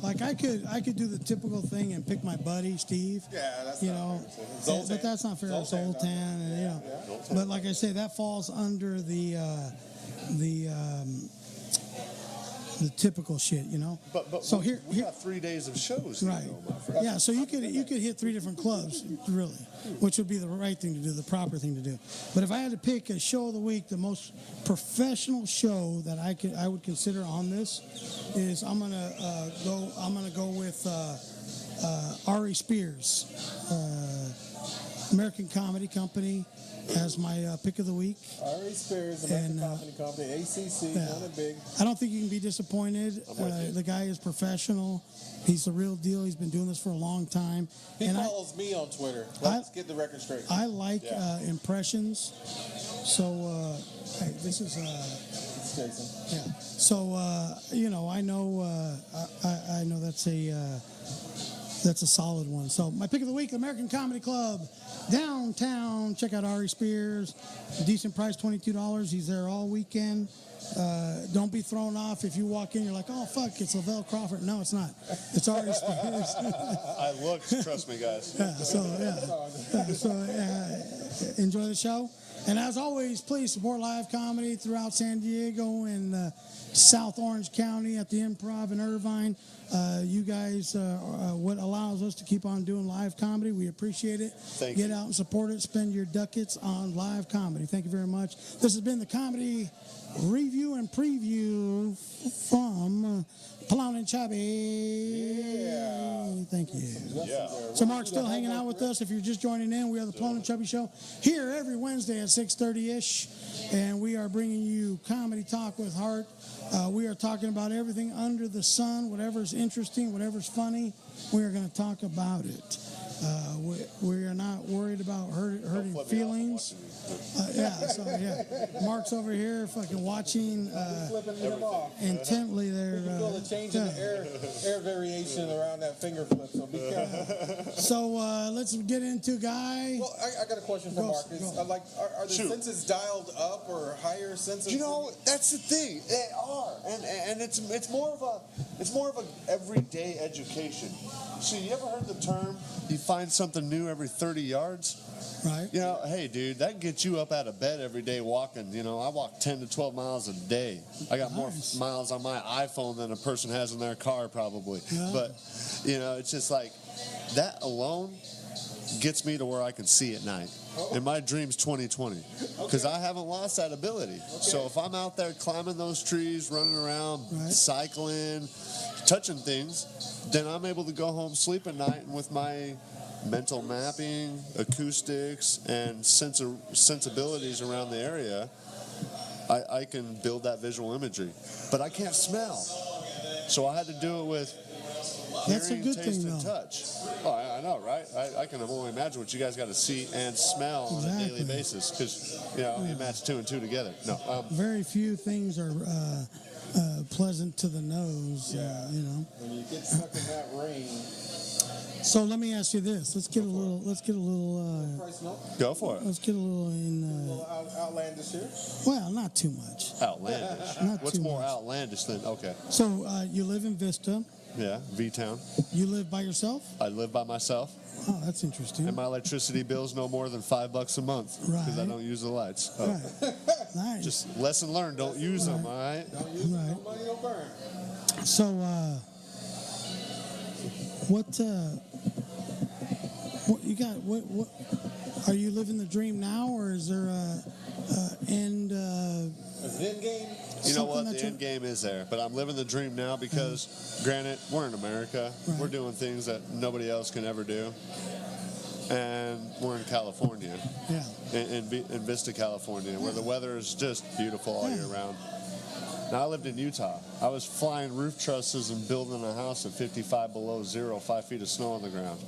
like I could do the typical thing and pick my buddy Steve. Yeah, that's you not know, fair. Zoltan. but that's not fair. Zoltan. Zoltan, and you know, but like I say, that falls under the typical shit, you know. But so we here, got 3 days of shows. here, right? though, my friend. Yeah, so you could hit 3 different clubs, really, which would be the right thing to do, the proper thing to do. But if I had to pick a show of the week, the most professional show that I would consider on this is I'm gonna go with Ari Spears, American Comedy Company, as my pick of the week. Ari Spears, American Comedy Company, ACC, doing it big. I don't think you can be disappointed. The guy is professional. He's the real deal. He's been doing this for a long time. He follows me on Twitter. Let's get the record straight. I like impressions. So, hey, this is... It's Jason. Yeah. So, you know, I know that's a That's a solid one. So my pick of the week, American Comedy Club, downtown. Check out Ari Spears. Decent price, $22. He's there all weekend. Don't be thrown off if you walk in. You're like, oh fuck, it's Lavelle Crawford. No, it's not. It's Ari Spears. I looked, trust me, guys. Enjoy the show. And as always, please support live comedy throughout San Diego and South Orange County at the Improv in Irvine. You guys are what allows us to keep on doing live comedy. We appreciate it. Get out and support it. Spend your ducats on live comedy. Thank you very much. This has been the comedy review and preview from Pelon and Chubby. Yeah. Thank you. Yeah. So Mark's still hanging out with us. If you're just joining in, we are the Pelon and Chubby Show here every Wednesday at 6:30-ish. And we are bringing you comedy talk with heart. We are talking about everything under the sun, whatever's interesting, whatever's funny. We are going to talk about it. We are not worried about hurting feelings. Mark's over here fucking watching intently there. You can feel the change in the air variation around that finger flip, so be careful. So let's get into Guy. Well, I got a question for Marcus. Are the senses dialed up or higher senses? You know, that's the thing. They are, and it's more of a everyday education. So you ever heard the term? You find something new every 30 yards. Right. You know, hey, dude, that gets you up out of bed every day walking. You know, I walk 10 to 12 miles a day. I got more miles on my iPhone than a person has in their car probably. Yeah. But, you know, it's just like that alone gets me to where I can see at night. And my dream's 2020 because I haven't lost that ability. So if I'm out there climbing those trees, running around, cycling, touching things, then I'm able to go home, sleep at night, and with my mental mapping, acoustics, and sensibilities around the area, I can build that visual imagery. But I can't smell. So I had to do it with hearing, taste, and touch. Oh, I know, right? I can only imagine what you guys got to see and smell on a daily basis because, you know, you match 2 and 2 together. No. Very few things are pleasant to the nose, you know. When you get stuck in that rain. So let me ask you this. Let's get a little. Go for it. Let's get a little in. A little outlandish here. Well, not too much. Outlandish. What's more outlandish than okay? So you live in Vista. Yeah, V-Town. You live by yourself? I live by myself. Oh, that's interesting. And my electricity bill's no more than $5 a month because I don't use the lights. Oh. Right. Nice. Just lesson learned. Don't use them. All right. Don't use them. No money, no burn. So, what you got? What are you living the dream now, or is there a end? An end game. You know what? The end game is there, but I'm living the dream now because, granted, we're in America. Right. We're doing things that nobody else can ever do, and we're in California. Yeah. In Vista, California, where the weather is just beautiful all year round. Now, I lived in Utah. I was flying roof trusses and building a house at 55 below zero, 5 feet of snow on the ground.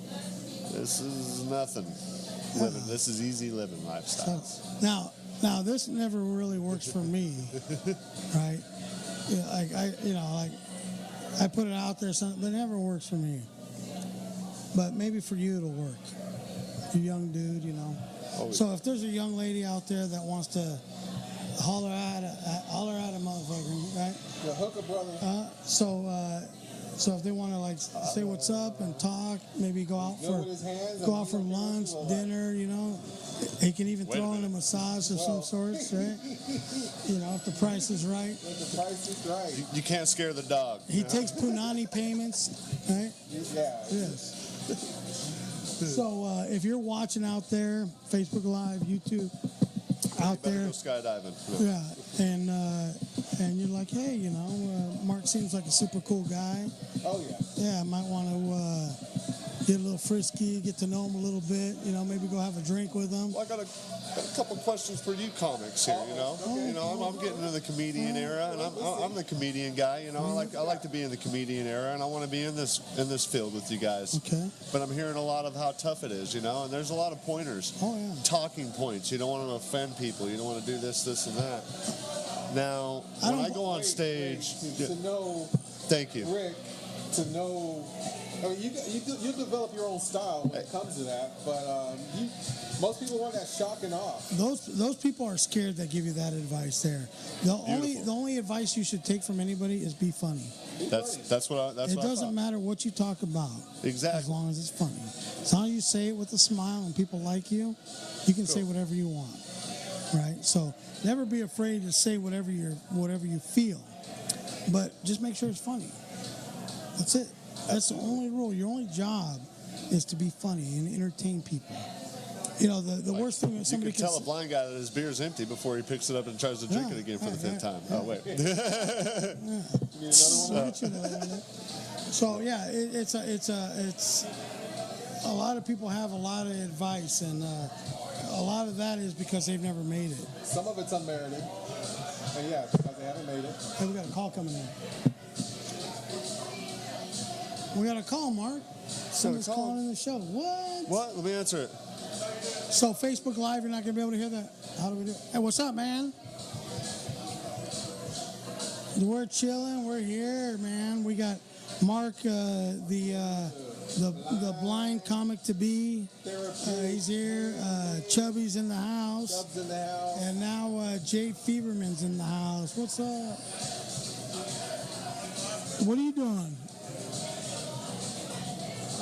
This is nothing living. This is easy living lifestyle. So, now this never really works for me, right? Yeah, I put it out there, but it never works for me. But maybe for you it'll work. You young dude, you know. Oh, so if there's a young lady out there that wants to holler at a motherfucker, right? The hooker brother. So if they want to say what's up and talk, maybe go out for lunch, dinner, you know. He can even throw in a massage of some sorts, right? You know, if the price is right. If the price is right. You can't scare the dog. He takes punani payments, right? Yeah. Yes. So if you're watching out there, Facebook Live, YouTube, out there, go skydiving. Yeah, and you're like, hey, you know, Mark seems like a super cool guy. Oh yeah. Yeah, I might want to get a little frisky, get to know him a little bit. You know, maybe go have a drink with him. Well, I got a couple questions for you, comics here. You know, I'm getting into the comedian era, and I'm the comedian guy. You know, I like to be in the comedian era, and I want to be in this field with you guys. Okay. But I'm hearing a lot of how tough it is. You know, and there's a lot of pointers. Oh yeah. Talking points. You don't want to offend people. You don't want to do this, and that. Now, when I go on stage, to know. Thank you. Rick, to know I mean, you develop your own style when it comes to that, but most people want that shock and awe. Those people are scared that give you that advice there. The only advice you should take from anybody is be funny. That's what It doesn't matter what you talk about. Exactly. As long as it's funny. As long as you say it with a smile and people like you, you can say whatever you want. Right? So never be afraid to say whatever you feel. But just make sure it's funny. That's it. That's the only rule. Your only job is to be funny and entertain people. You know, the worst thing that somebody can tell a blind guy that his beer's empty before he picks it up and tries to drink it again for the 5th time. Oh, wait. So, yeah, it's a lot of people have a lot of advice, and a lot of that is because they've never made it. Some of it's unmerited. And yeah, because they haven't made it. Hey, we got a call coming in. We got a call, Mark. Somebody's calling in the show. What? Let me answer it. So Facebook Live, you're not going to be able to hear that? How do we do it? Hey, what's up, man? We're chilling. We're here, man. We got Mark, the blind comic to be. He's here. Chubby's in the house. Chub's in the house. And now Jay Feverman's in the house. What's up? What are you doing?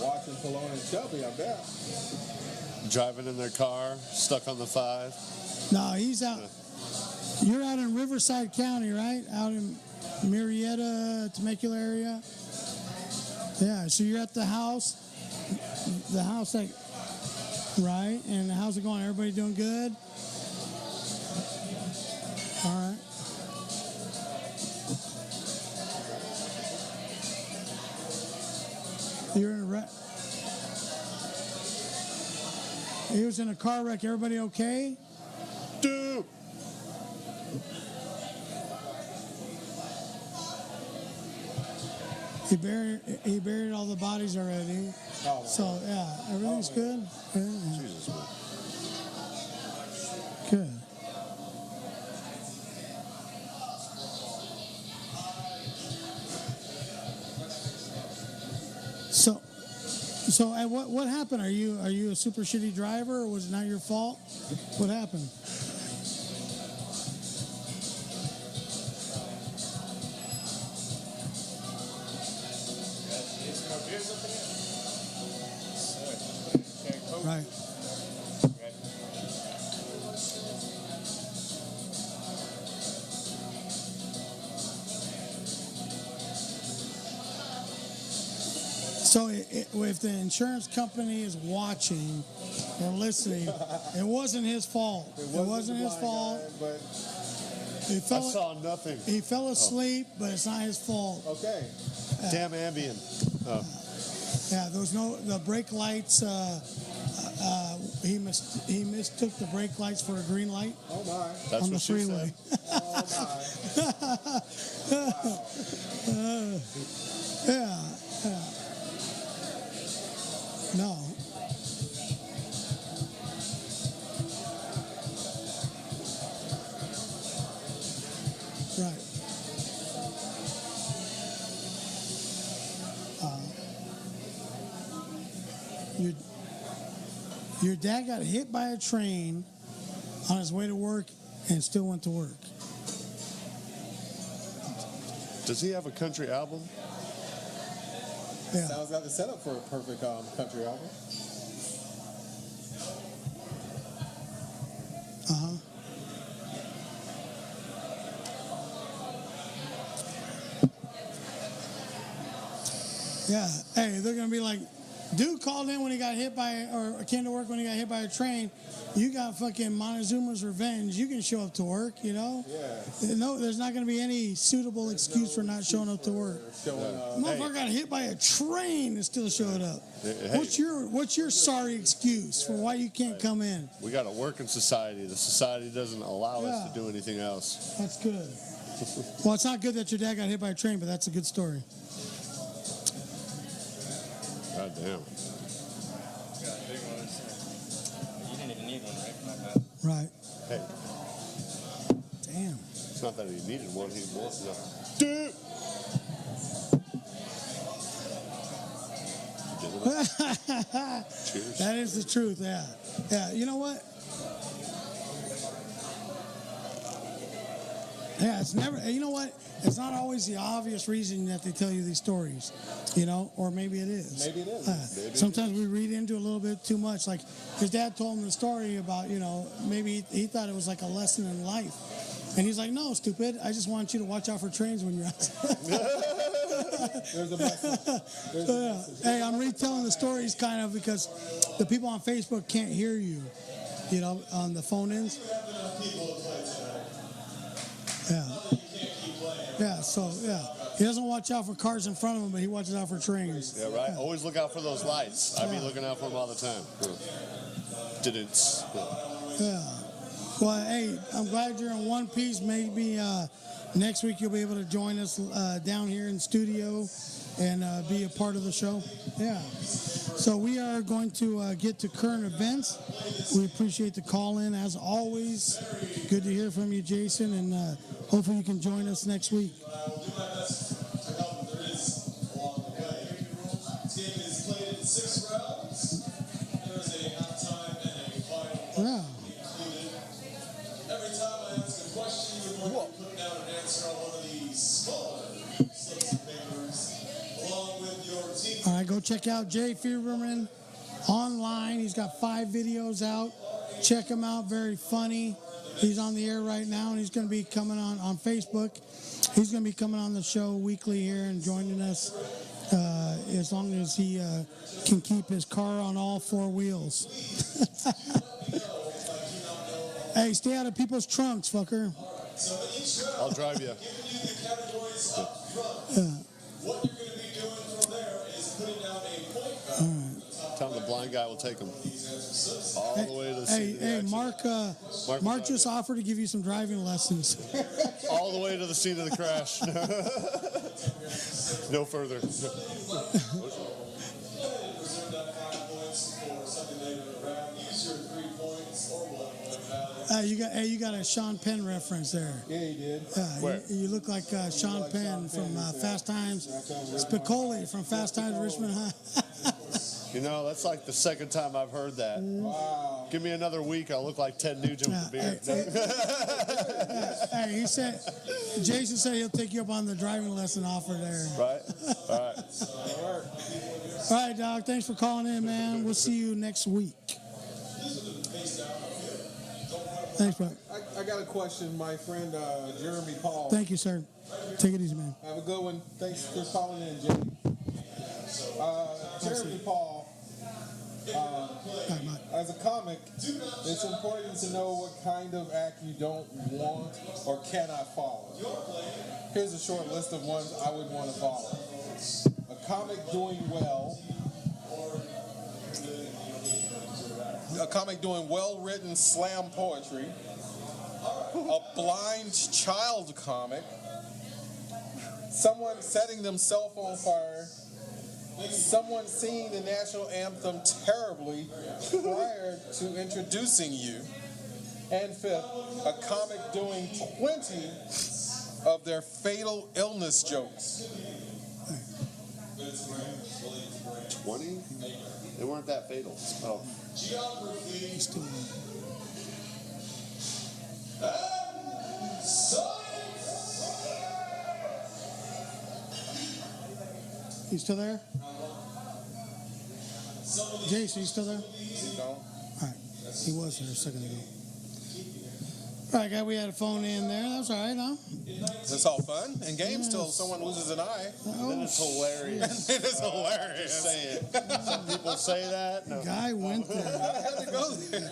Watching Pelon and Chubby, I bet. Driving in their car, stuck on the 5. No, he's out. You're out in Riverside County, right? Out in Marietta, Temecula area. Yeah, so you're at the house. The house, that, right? And how's it going? Everybody doing good? All right. You're in a wreck. He was in a car wreck. Everybody okay? Dude. He buried all the bodies already. Oh, so yeah, everything's good. Yeah. Jesus, man. Good. So what happened? Are you a super shitty driver, or was it not your fault? What happened? Right. So if the insurance company is watching or listening, it wasn't his fault. It wasn't his fault. But I saw nothing. He fell asleep, but it's not his fault. okay. Damn Ambien. Oh. Yeah, there was the brake lights. He mistook the brake lights for a green light. Oh my. That's on the what she freeway. Oh my. Yeah. No. Right. Your dad got hit by a train on his way to work and still went to work. Does he have a country album? Yeah. Sounds like the setup for a perfect country album. Uh-huh. Yeah. Hey, they're going to be like, dude called in when he got hit by, or came to work when he got hit by a train. You got fucking Montezuma's revenge. You can show up to work, you know? Yeah. No, there's not going to be any suitable excuse for not showing up to work. Motherfucker got hit by a train and still showed up. Hey, What's your sorry excuse for why you can't come in? We got a working society. The society doesn't allow us to do anything else. That's good. Well, it's not good that your dad got hit by a train, but that's a good story. God damn. You didn't even need one, right? Right. Hey, Damn. it's not that he needed one. He wanted one. Dude. Cheers. That is the truth, yeah. Yeah, you know what? Yeah, it's never, you know what? It's not always the obvious reason that they tell you these stories, you know, or maybe it is. Maybe it is. Maybe. Sometimes we read into it a little bit too much. Like his dad told him the story about, you know, maybe he thought it was like a lesson in life. And he's like, no, stupid. I just want you to watch out for trains when you're outside. There's a message. Hey, I'm retelling the stories kind of because the people on Facebook can't hear you, you know, on the phone-ins. Yeah. Yeah, so, yeah. He doesn't watch out for cars in front of him, but he watches out for trains. Yeah, right. Always look out for those lights. I be looking out for them all the time. Didn't. Yeah. Well, hey, I'm glad you're in one piece. Maybe next week you'll be able to join us down here in studio and be a part of the show. Yeah. So we are going to get to current events. We appreciate the call in as always. Good to hear from you, Jason, and hopefully you can join us next week. Yeah. All right, go check out Jay Fieberman online. He's got 5 videos out. Check him out. Very funny. He's on the air right now, and he's going to be coming on Facebook. He's going to be coming on the show weekly here and joining us as long as he can keep his car on all 4 wheels. Hey, stay out of people's trunks, fucker. I'll drive you. What you're going to be doing from there is putting down a point guard. All right. Tell him the blind guy will take him all the way to the scene of the Hey, accident. Mark just offered to give you some driving lessons. All the way to the scene of the crash. No further. You got a Sean Penn reference there. Yeah, he did. Where? You look like Sean Penn from Fast Times. Spicoli from Fast Times Richmond High. You know, that's like the second time I've heard that. Wow. Give me another week, I'll look like Ted Nugent with a beard. Hey, Jason said he'll take you up on the driving lesson offer there. Right? All right. All right, dog. Thanks for calling in, man. We'll see you next week. Thanks, bro. I got a question, my friend Jeremy Paul. Thank you, sir. Take it easy, man. Have a good one. Thanks for calling in, Jimmy. Jeremy Paul, as a comic, it's important to know what kind of act you don't want or cannot follow. Here's a short list of ones I would want to follow. A comic doing well. A comic doing well-written slam poetry. A blind child comic. Someone setting themselves on fire. Someone singing the national anthem terribly prior to introducing you. And 5th, a comic doing 20 of their fatal illness jokes. 20? They weren't that fatal. Oh. You still there? Jason, you still there? No. All right. He was there a second ago. All right, guy, we had a phone in there. That's all right, huh? That's all fun and games till someone loses an eye. Then it's hilarious. It is hilarious. Just say it. Some people say that. No. Guy went there. I had to go there.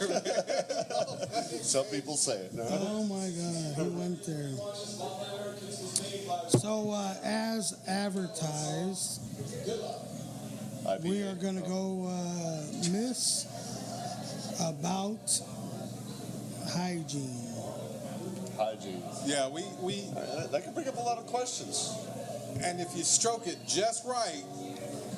Some people say it. No. Oh, my God. He went there. So, as advertised, we are going to go miss about hygiene. Yeah, we that can bring up a lot of questions. and if you stroke it just right,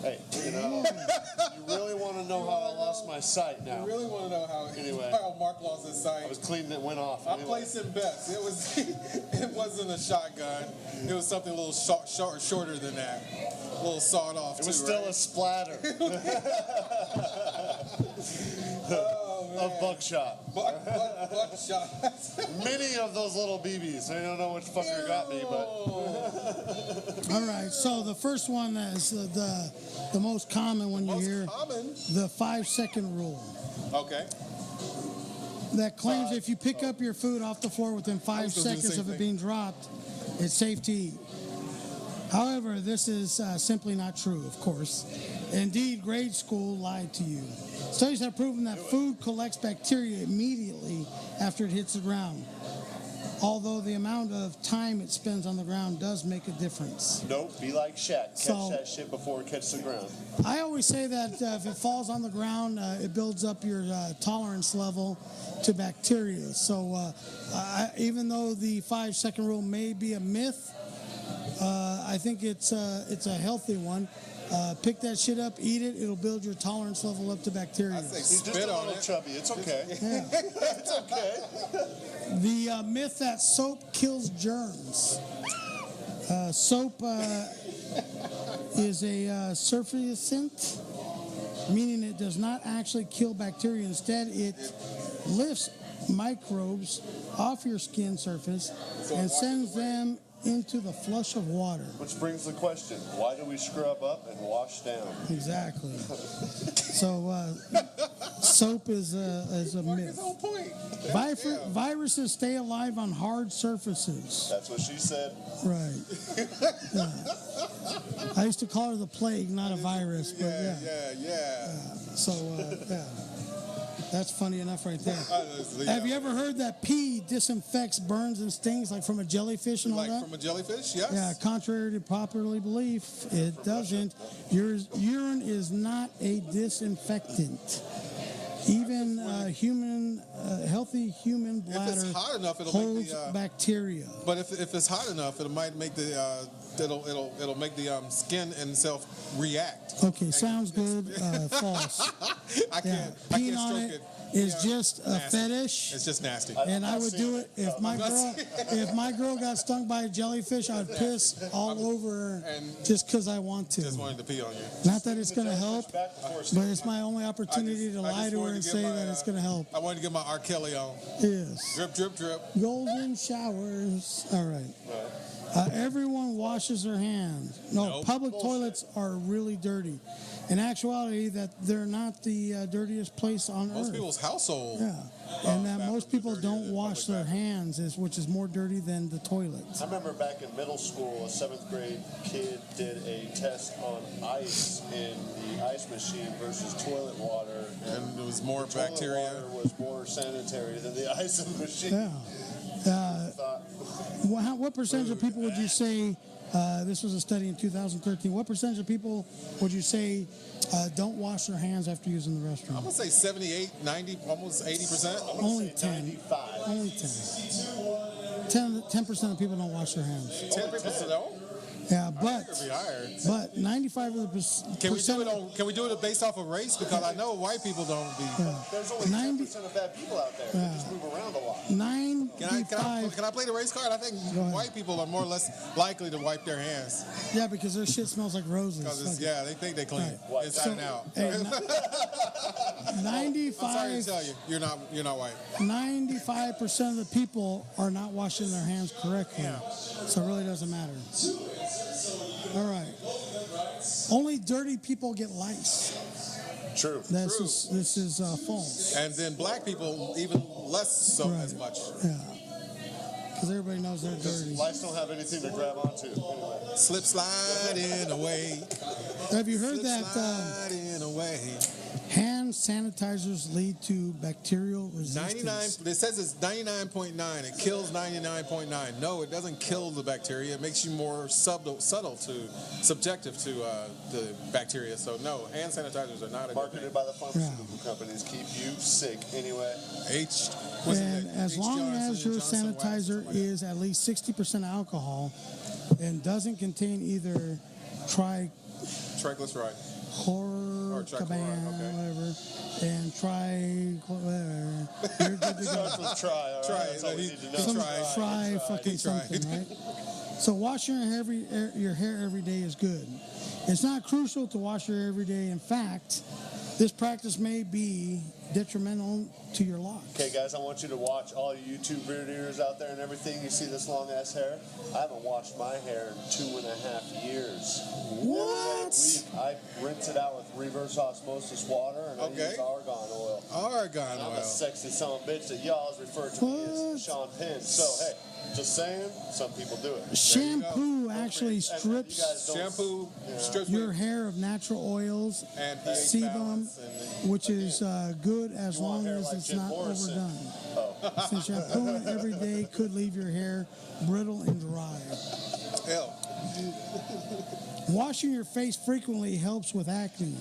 Hey, you know, you really want to know how I lost my sight now. you really want to know how Anyway. how Mark Mark wants his sight. I was cleaning it, went off. I Anyway. placed it best. It was. It wasn't a shotgun. It was something a little shorter than that. A little sawed off. It was still a splatter of buckshot. Buckshot. Many of those little BBs. I don't know which fucker got me, but All right, so the first one is the most common when you hear the 5-second rule. Okay. That claims if you pick up your food off the floor within 5 was gonna do the seconds same of it thing. being dropped, it's safe to eat. However, this is simply not true, of course. Indeed, grade school lied to you. Studies have proven that food collects bacteria immediately after it hits the ground, although the amount of time it spends on the ground does make a difference. nope, be like Shaq. Catch So- that shit before it catches the ground. I always say that if it falls on the ground, it builds up your tolerance level to bacteria. So even though the 5-second rule may be a myth, I think it's a healthy one. Pick that shit up, eat it. It'll build your tolerance level up to bacteria. I say He's just spit a on little it. chubby. It's okay. Yeah. It's okay. The myth that soap kills germs. Soap is a surfactant, meaning it does not actually kill bacteria. Instead, it lifts microbes off your skin surface and sends them into the flush of water. Which brings the question: why do we scrub up and wash down? Exactly. So soap is a His myth. whole point. Viruses stay alive on hard surfaces. That's what she said. Right. Yeah. I used to call her the plague, not a virus, but Yeah. So, yeah. That's funny enough right there. Honestly, Have you ever heard that pee disinfects, burns, and stings like from a jellyfish and all Like that? from a jellyfish? Yes. Yeah, contrary to popular belief, it doesn't. Your urine is not a disinfectant. Even healthy human bladder hot enough, it'll holds make bacteria. But if it's hot enough, it might make the it'll make the skin itself react. Okay, sounds good. False. I Yeah, can't peeing on stroke it it. is just a Nasty. fetish. It's just nasty. And I would do it if my girl got stung by a jellyfish. I'd piss all over her And- just because I want to. Just wanted to pee on you. Not that it's going to help, Back before but it's my only opportunity to I lie just to her wanted and to say get my, that it's going to help. I wanted to get my R. Kelly on. Yes. Drip, drip, drip. Golden showers. All right. Everyone washes their hands. No, Nope. public Bullshit. toilets are really dirty. In actuality, that they're not the dirtiest place on Most earth. people's household. Yeah, and that bathrooms most are people dirtier don't than wash public their hands, which is more dirty than the toilet. I remember back in middle school, a 7th grade kid did a test on ice in the ice machine versus toilet water, And there was more toilet bacteria. water was more sanitary than the ice in the machine. Yeah. What percentage of people would you say? This was a study in 2013. What percentage of people would you say don't wash their hands after using the I'm restroom? gonna say 78, 90, almost 80%. Only Say 10. 95. Only 10. 10% of people don't wash their hands. 10%. No, Yeah, it could be higher. but 95 of the Can we do percent. it on? Can we do it based off of race? Because I know white people don't be. There's only 90 10% of bad people out there. They just move around a lot. 95. Can I play the race card? I think ahead. white people are more or less likely to wipe their hands Yeah, because their shit smells like roses. because Okay. they think they clean Right. inside and out. Hey, I'm sorry to 95 tell you, you're not white. 95% of the people are not washing their hands correctly. So it really doesn't matter. All right. Only dirty people get lice. True. This is false. And then black people even less so Right. as much. Yeah. Because everybody knows they're dirty. Lice don't have anything to grab onto. Anyway. Slip sliding away. Have you heard Slip that sliding away. hand sanitizers lead to bacterial resistance? 99. It says it's 99.9. It kills 99.9. No, it doesn't kill the bacteria. It makes you more subjective to the bacteria. So no, hand sanitizers are not a good Marketed thing. by the pharmaceutical companies, keep you sick anyway. What's his And name? as H. long Johnson as your Johnson wax, sanitizer something like that. is at least 60% alcohol and doesn't contain either Triglyceride. trichlorocaban, trichloride, okay. whatever, and whatever, you're good to Starts with try. All right? Try. That's all we need to know. some tried. fry fucking He tried. something, right? So washing your hair every day is good. It's not crucial to wash your hair every day. In fact, this practice may be detrimental to your locks. Okay, guys, I want you to watch all you YouTube beard eaters out there and everything. You see this long ass hair? I haven't washed my hair in 2.5 years. What? I rinse it out with reverse osmosis water and I use argan oil. Argan I'm oil. a sexy son of a bitch that y'all has referred to me What? as Sean Penn. So, hey, just saying, some people do it. Shampoo actually And you strips guys don't- Shampoo, strips your with hair of natural oils, and pH sebum, balance and which is good as You want long hair as like it's Jim not Morrison. overdone. Oh, Since shampooing every day could leave your hair brittle and dry. hell. Washing your face frequently helps with acne.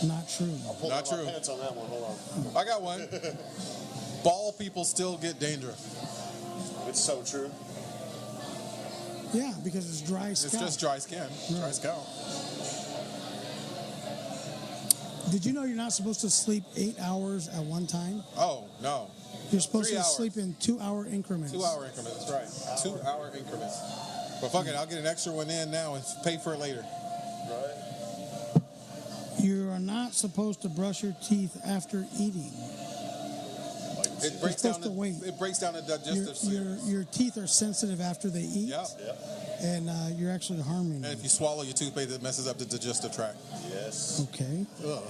Not true. pull Not down true. my pants on that one. Hold on. I got one. Bald people still get dandruff. It's so true. Yeah, because it's dry It's scalp. just dry skin, dry scalp. Did you know you're not supposed to sleep 8 hours at one time? Oh, no. You're supposed 3 to hours. sleep in 2-hour increments. 2 hour increments, right. 2 hour increments. But fuck it, I'll get an extra one in now and pay for it later. Right? You are not supposed to brush your teeth after eating. It breaks down supposed to the, wait. it breaks down the digestive system. Your teeth are sensitive after they eat, Yep. Yep. and you're actually harming And them. if you swallow your toothpaste, it messes up the digestive tract. Yes. Okay. Ugh.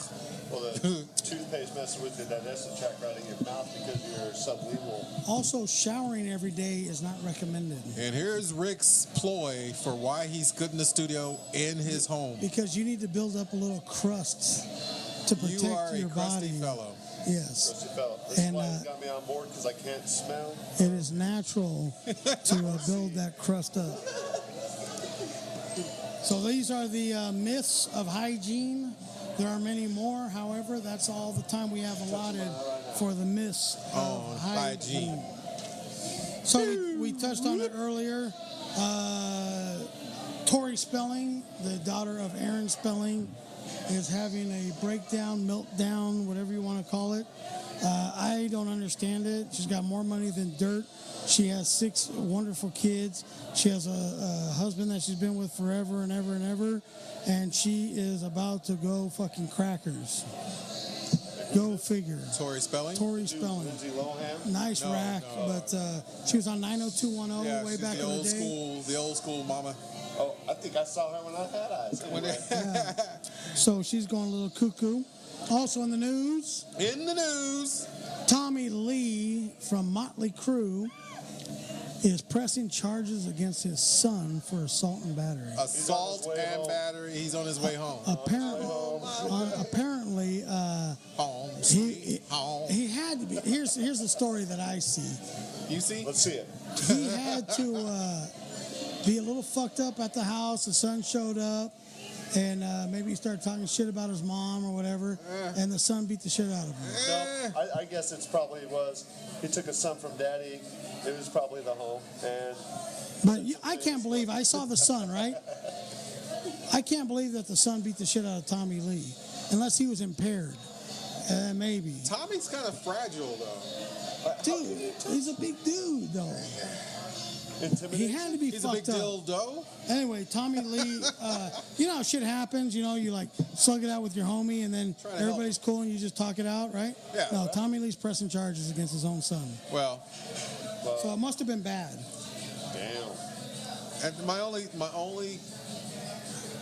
Well, the toothpaste messes with the digestive tract right in your mouth because you're sublingual. Also, showering every day is not recommended And here's Rick's ploy for why he's good in the studio in his home. because you need to build up a little crust to protect You are a your crusty body. fellow. Yes. Trusty fella. This And, is why he's got me on board because I can't smell. It is natural to build that crust up. So these are the myths of hygiene. There are many more. However, that's all the time we have allotted for the myths of hygiene. So we touched on it earlier. Tori Spelling, the daughter of Aaron Spelling, is having a breakdown, meltdown, whatever you want to call it. I don't understand it. She's got more money than dirt. She has 6 wonderful kids. She has a husband that she's been with forever and ever and ever. And she is about to go fucking crackers. Go figure. Tori Spelling? Tori Spelling. Lindsay Lohan. Nice No, rack, no. but she was on 90210 Yeah, way she's back the in the old day. school, the old school mama. Oh, I think I saw her when I had eyes. When Anyway. So she's going a little cuckoo. Also in the news, in the news. Tommy Lee from Motley Crue is pressing charges against his son for assault and battery. Assault way and home. battery. He's on his way home. Apparently, Home. he had to be. Here's the story that I see. You see? Let's see it. He had to be a little fucked up at the house. The son showed up, and maybe he started talking shit about his mom or whatever, and the son beat the shit out of him. No, I guess it's probably was. He took a son from daddy. It was probably the home. And But I can't believe I saw the son, right? I can't believe that the son beat the shit out of Tommy Lee, unless he was impaired. Maybe. Tommy's kind of fragile, though. Dude, he's a big dude, though. He had to be He's a big fucked up. dildo. Anyway, Tommy Lee, you know how shit happens, you know, you like slug it out with your homie and then Trying to everybody's cool and you just talk it out, right? Yeah. No, Tommy Lee's pressing charges against his own son. Well, So it must have been bad. damn. and my only,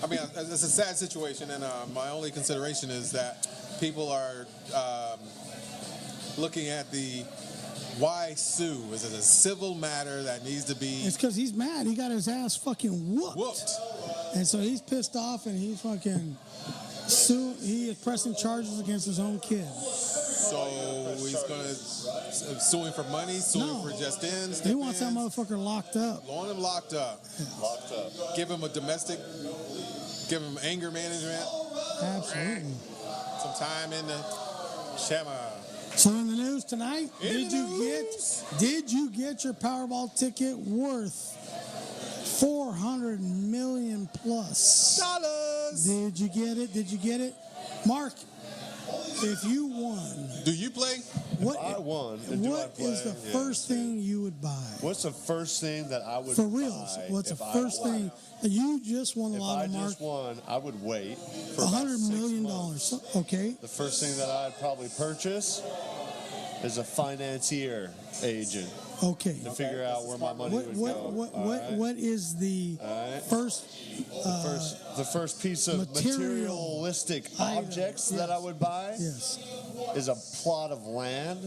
I mean, it's a sad situation, and my only consideration is that people are looking at the why sue? Is it a civil matter that needs to be It's because he's mad. He got his ass fucking whooped? And so he's pissed off and he's fucking he is pressing charges against his own kid. So he's gonna sue him for money, sue him for just ins. He wants that motherfucker locked up. Want him locked up. Locked up. Give him a domestic. Give him anger management. Absolutely. Some time in the shama. So in the news tonight, In did the you get your Powerball ticket worth $400 million plus? Dollars. Did you get it? Did you get it? Mark, if you won, Do you play? What I won, and do I What play? is the first thing you would buy? What's the first thing that I would For reals, buy what's the if I first won? thing that you just won a If lot I of Mark? just won, I would wait for about $100 6 million. months. Okay. The first thing that I'd probably purchase is a financier agent Okay. to figure out where my money would go. What is the Alright. first The first piece of materialistic item. objects that I would buy yes. is a plot of land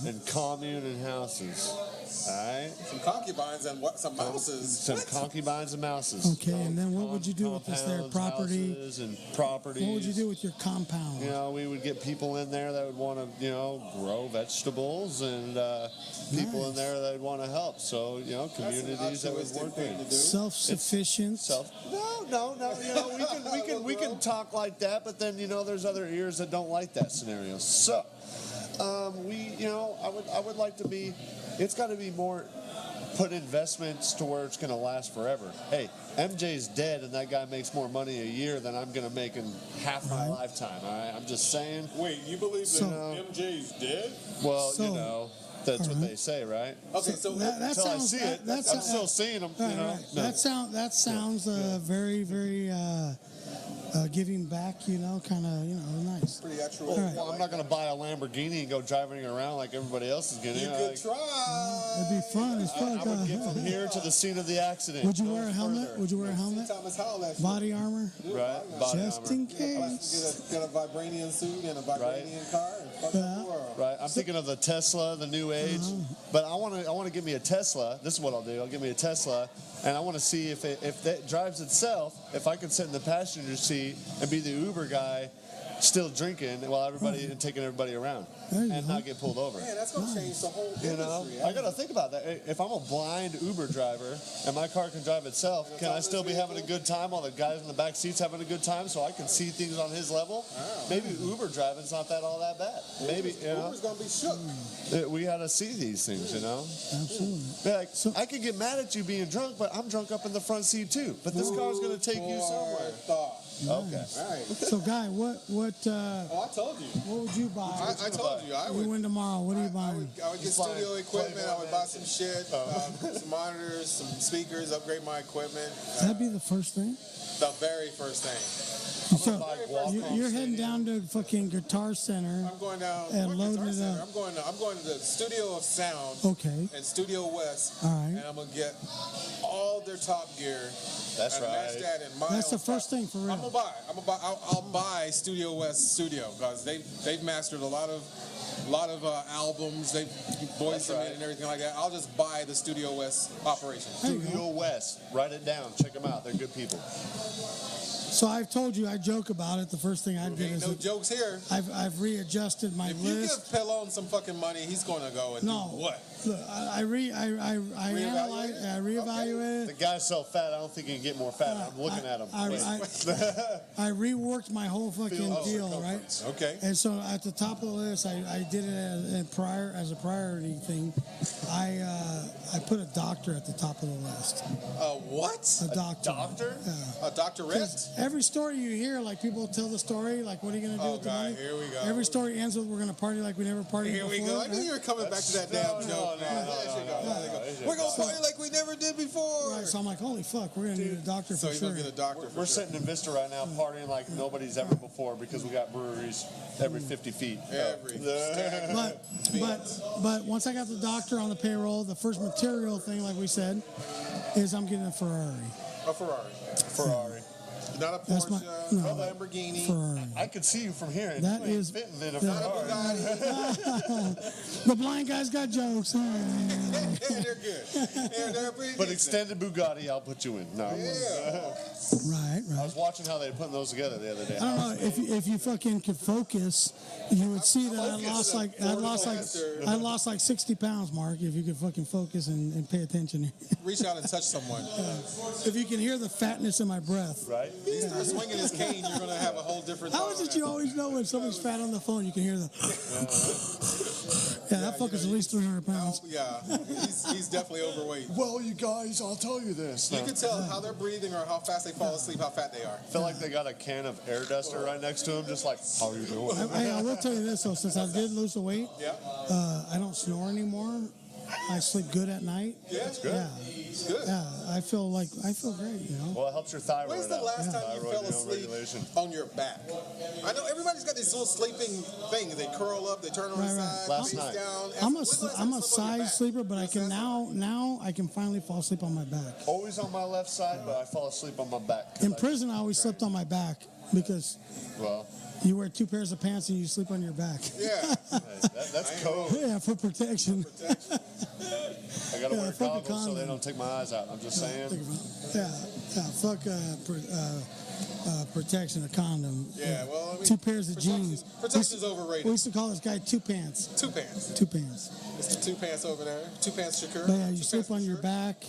and commune and houses. All right? Some concubines and some mouses. Some concubines and mouses. Okay, and then what would you do with this there Compounds, property? houses and properties. What would you do with your compound? You know, we would get people in there that would want to, grow vegetables, and people in there that would want to help. So, communities that would work with. Self-sufficient. No. We can talk like that, but then there's other ears that don't like that scenario. So, I would like to be. It's got to be more. Put investments to where it's going to last forever. Hey, MJ's dead, and that guy makes more money a year than I'm going to make in half my lifetime. All right, I'm just saying. Wait, you believe that MJ's dead? Well, that's what they say, right? Okay, so that Until I sounds. see it, I'm still seeing them. Right. No. That sounds very, very giving back. Kind of nice. pretty actual. Well, I'm not going to buy a Lamborghini and go driving around like everybody else is getting. You could try. It'd be fun as fuck. I would get from here to the scene of the accident. Would you No wear a helmet? further. Would you wear a helmet? Thomas Howell that shit. Body armor? Right. Body Just armor. in case. Get a vibranium suit and a vibranium car and fuck the world. Right. I'm thinking of the Tesla, the new age. But I want to give me a Tesla. This is what I'll do. I'll give me a Tesla, and I want to see if that drives itself. If I can sit in the passenger seat and be the Uber guy, still drinking while everybody and taking everybody around, and not get pulled over. Man, that's gonna change the whole industry. I gotta think about that. If I'm a blind Uber driver and my car can drive itself, can I still be having a good time while the guys in the back seats having a good time, so I can see things on his level? Maybe Uber driving's not all that bad. Maybe Uber's gonna be shook. we gotta see these things, Absolutely. Like, I could get mad at you being drunk, but I'm drunk up in the front seat too. But this car's gonna take you somewhere. Thought. Okay. All right. So, Guy, what I told you. what would you buy? I told you. I You would. win tomorrow. What are you I buying? would get studio equipment. I would buy some shit, some monitors, some speakers, upgrade my equipment. That'd be the first thing. The very first thing. So you're heading down to fucking Guitar Center. I'm going down. And where loading Guitar it Center? up. I'm going to the Studio of Sound. Okay. And Studio West. All right. And I'm gonna get all their top gear. That's and match right. that in my That's the own first style. thing for real. I'm gonna buy. I'll buy Studio West Studio because they've mastered a lot of albums. They've voiced them in and everything like that. I'll just buy the Studio West operation. Studio West. Write it down. Check them out. They're good people. So I've told you I joke about it. The first thing I'd get Ain't is no jokes here. I've readjusted my If you list. give Pelon some fucking money, he's gonna go and No. do what? Look, I analyze, I reevaluate The it. guy's so fat, I don't think he can get more fat. I'm looking at him. I reworked my whole fucking deal, right? Okay. And so at the top of the list, I did it as a priority thing. I put a doctor at the top of the list. What? A doctor. Doctor? Yeah. A doctorate? Every story you hear, like people tell the story, like what are you gonna do with the God, money? here we go. Every story ends with we're gonna party like we never partied Here before. we go. I knew right? you were coming back to that damn joke, man. We're gonna party like we never did before. Right, so I'm like, holy fuck, we're gonna need a doctor So for you're sure. gonna get a doctor. We're sitting in Vista right now partying like nobody's ever before because we got breweries every 50 feet. But once I got the doctor on the payroll, the first material thing, like we said, is I'm getting a Ferrari. A Ferrari. Ferrari. Not a That's Porsche, no, a Lamborghini. Ferrari. I could see you from here. And That you ain't is- fitting in a yeah. Not a Ferrari. The blind guy's got jokes. Yeah, they're good. Yeah, they're pretty But decent. extended Bugatti, I'll put you in. No. Yeah. Right. I was watching how they were putting those together the other day. I don't know if you fucking could focus, you would see that I lost like 60 pounds, Mark. If you could fucking focus and pay attention. Reach out and touch someone. If you can hear the fatness in my breath. Right? He starts swinging his cane, you're gonna have a whole different. How is it you always know when somebody's fat on the phone? You can hear the. Yeah, that fucker's at least 300 pounds. Yeah, he's definitely overweight. Well, you guys, I'll tell you this. You can tell how they're breathing or how fast they fall asleep, how fat they are. I feel like they got a can of air duster right next to them, just like, how you doing? I will tell you this, though. Since I did lose the weight, Yeah, I don't snore anymore. I sleep good at night. yeah, it's Yeah. It's good. Yeah, I feel great, you know. Well, it helps your thyroid. When's the last time you Thyroid, fell asleep regulation. on your back? I know everybody's got these little sleeping things. They curl up, they turn on the Right, right. side, Last face night. down. I'm When's the last a time you slept on your side back? sleeper, but I Yes, can that's- now I can finally fall asleep on my back. Always on my left side, but I fall asleep on my back. 'cause In prison, I always slept on my back because Well, you wear 2 pairs of pants and you sleep on your back. Yeah. that's code. Yeah, for protection. I gotta Yeah, wear fuck a goggles so condom. they don't take my eyes out. I'm just saying. Think about it. Yeah, fuck protection, a condom. Yeah, well, I mean, 2 pairs of jeans. Protection's overrated. We used to call this guy 2 pants. 2 pants. 2 pants. It's the 2 pants over there. 2 pants Shakur. But yeah, you 2 sleep pants on for your sure. back.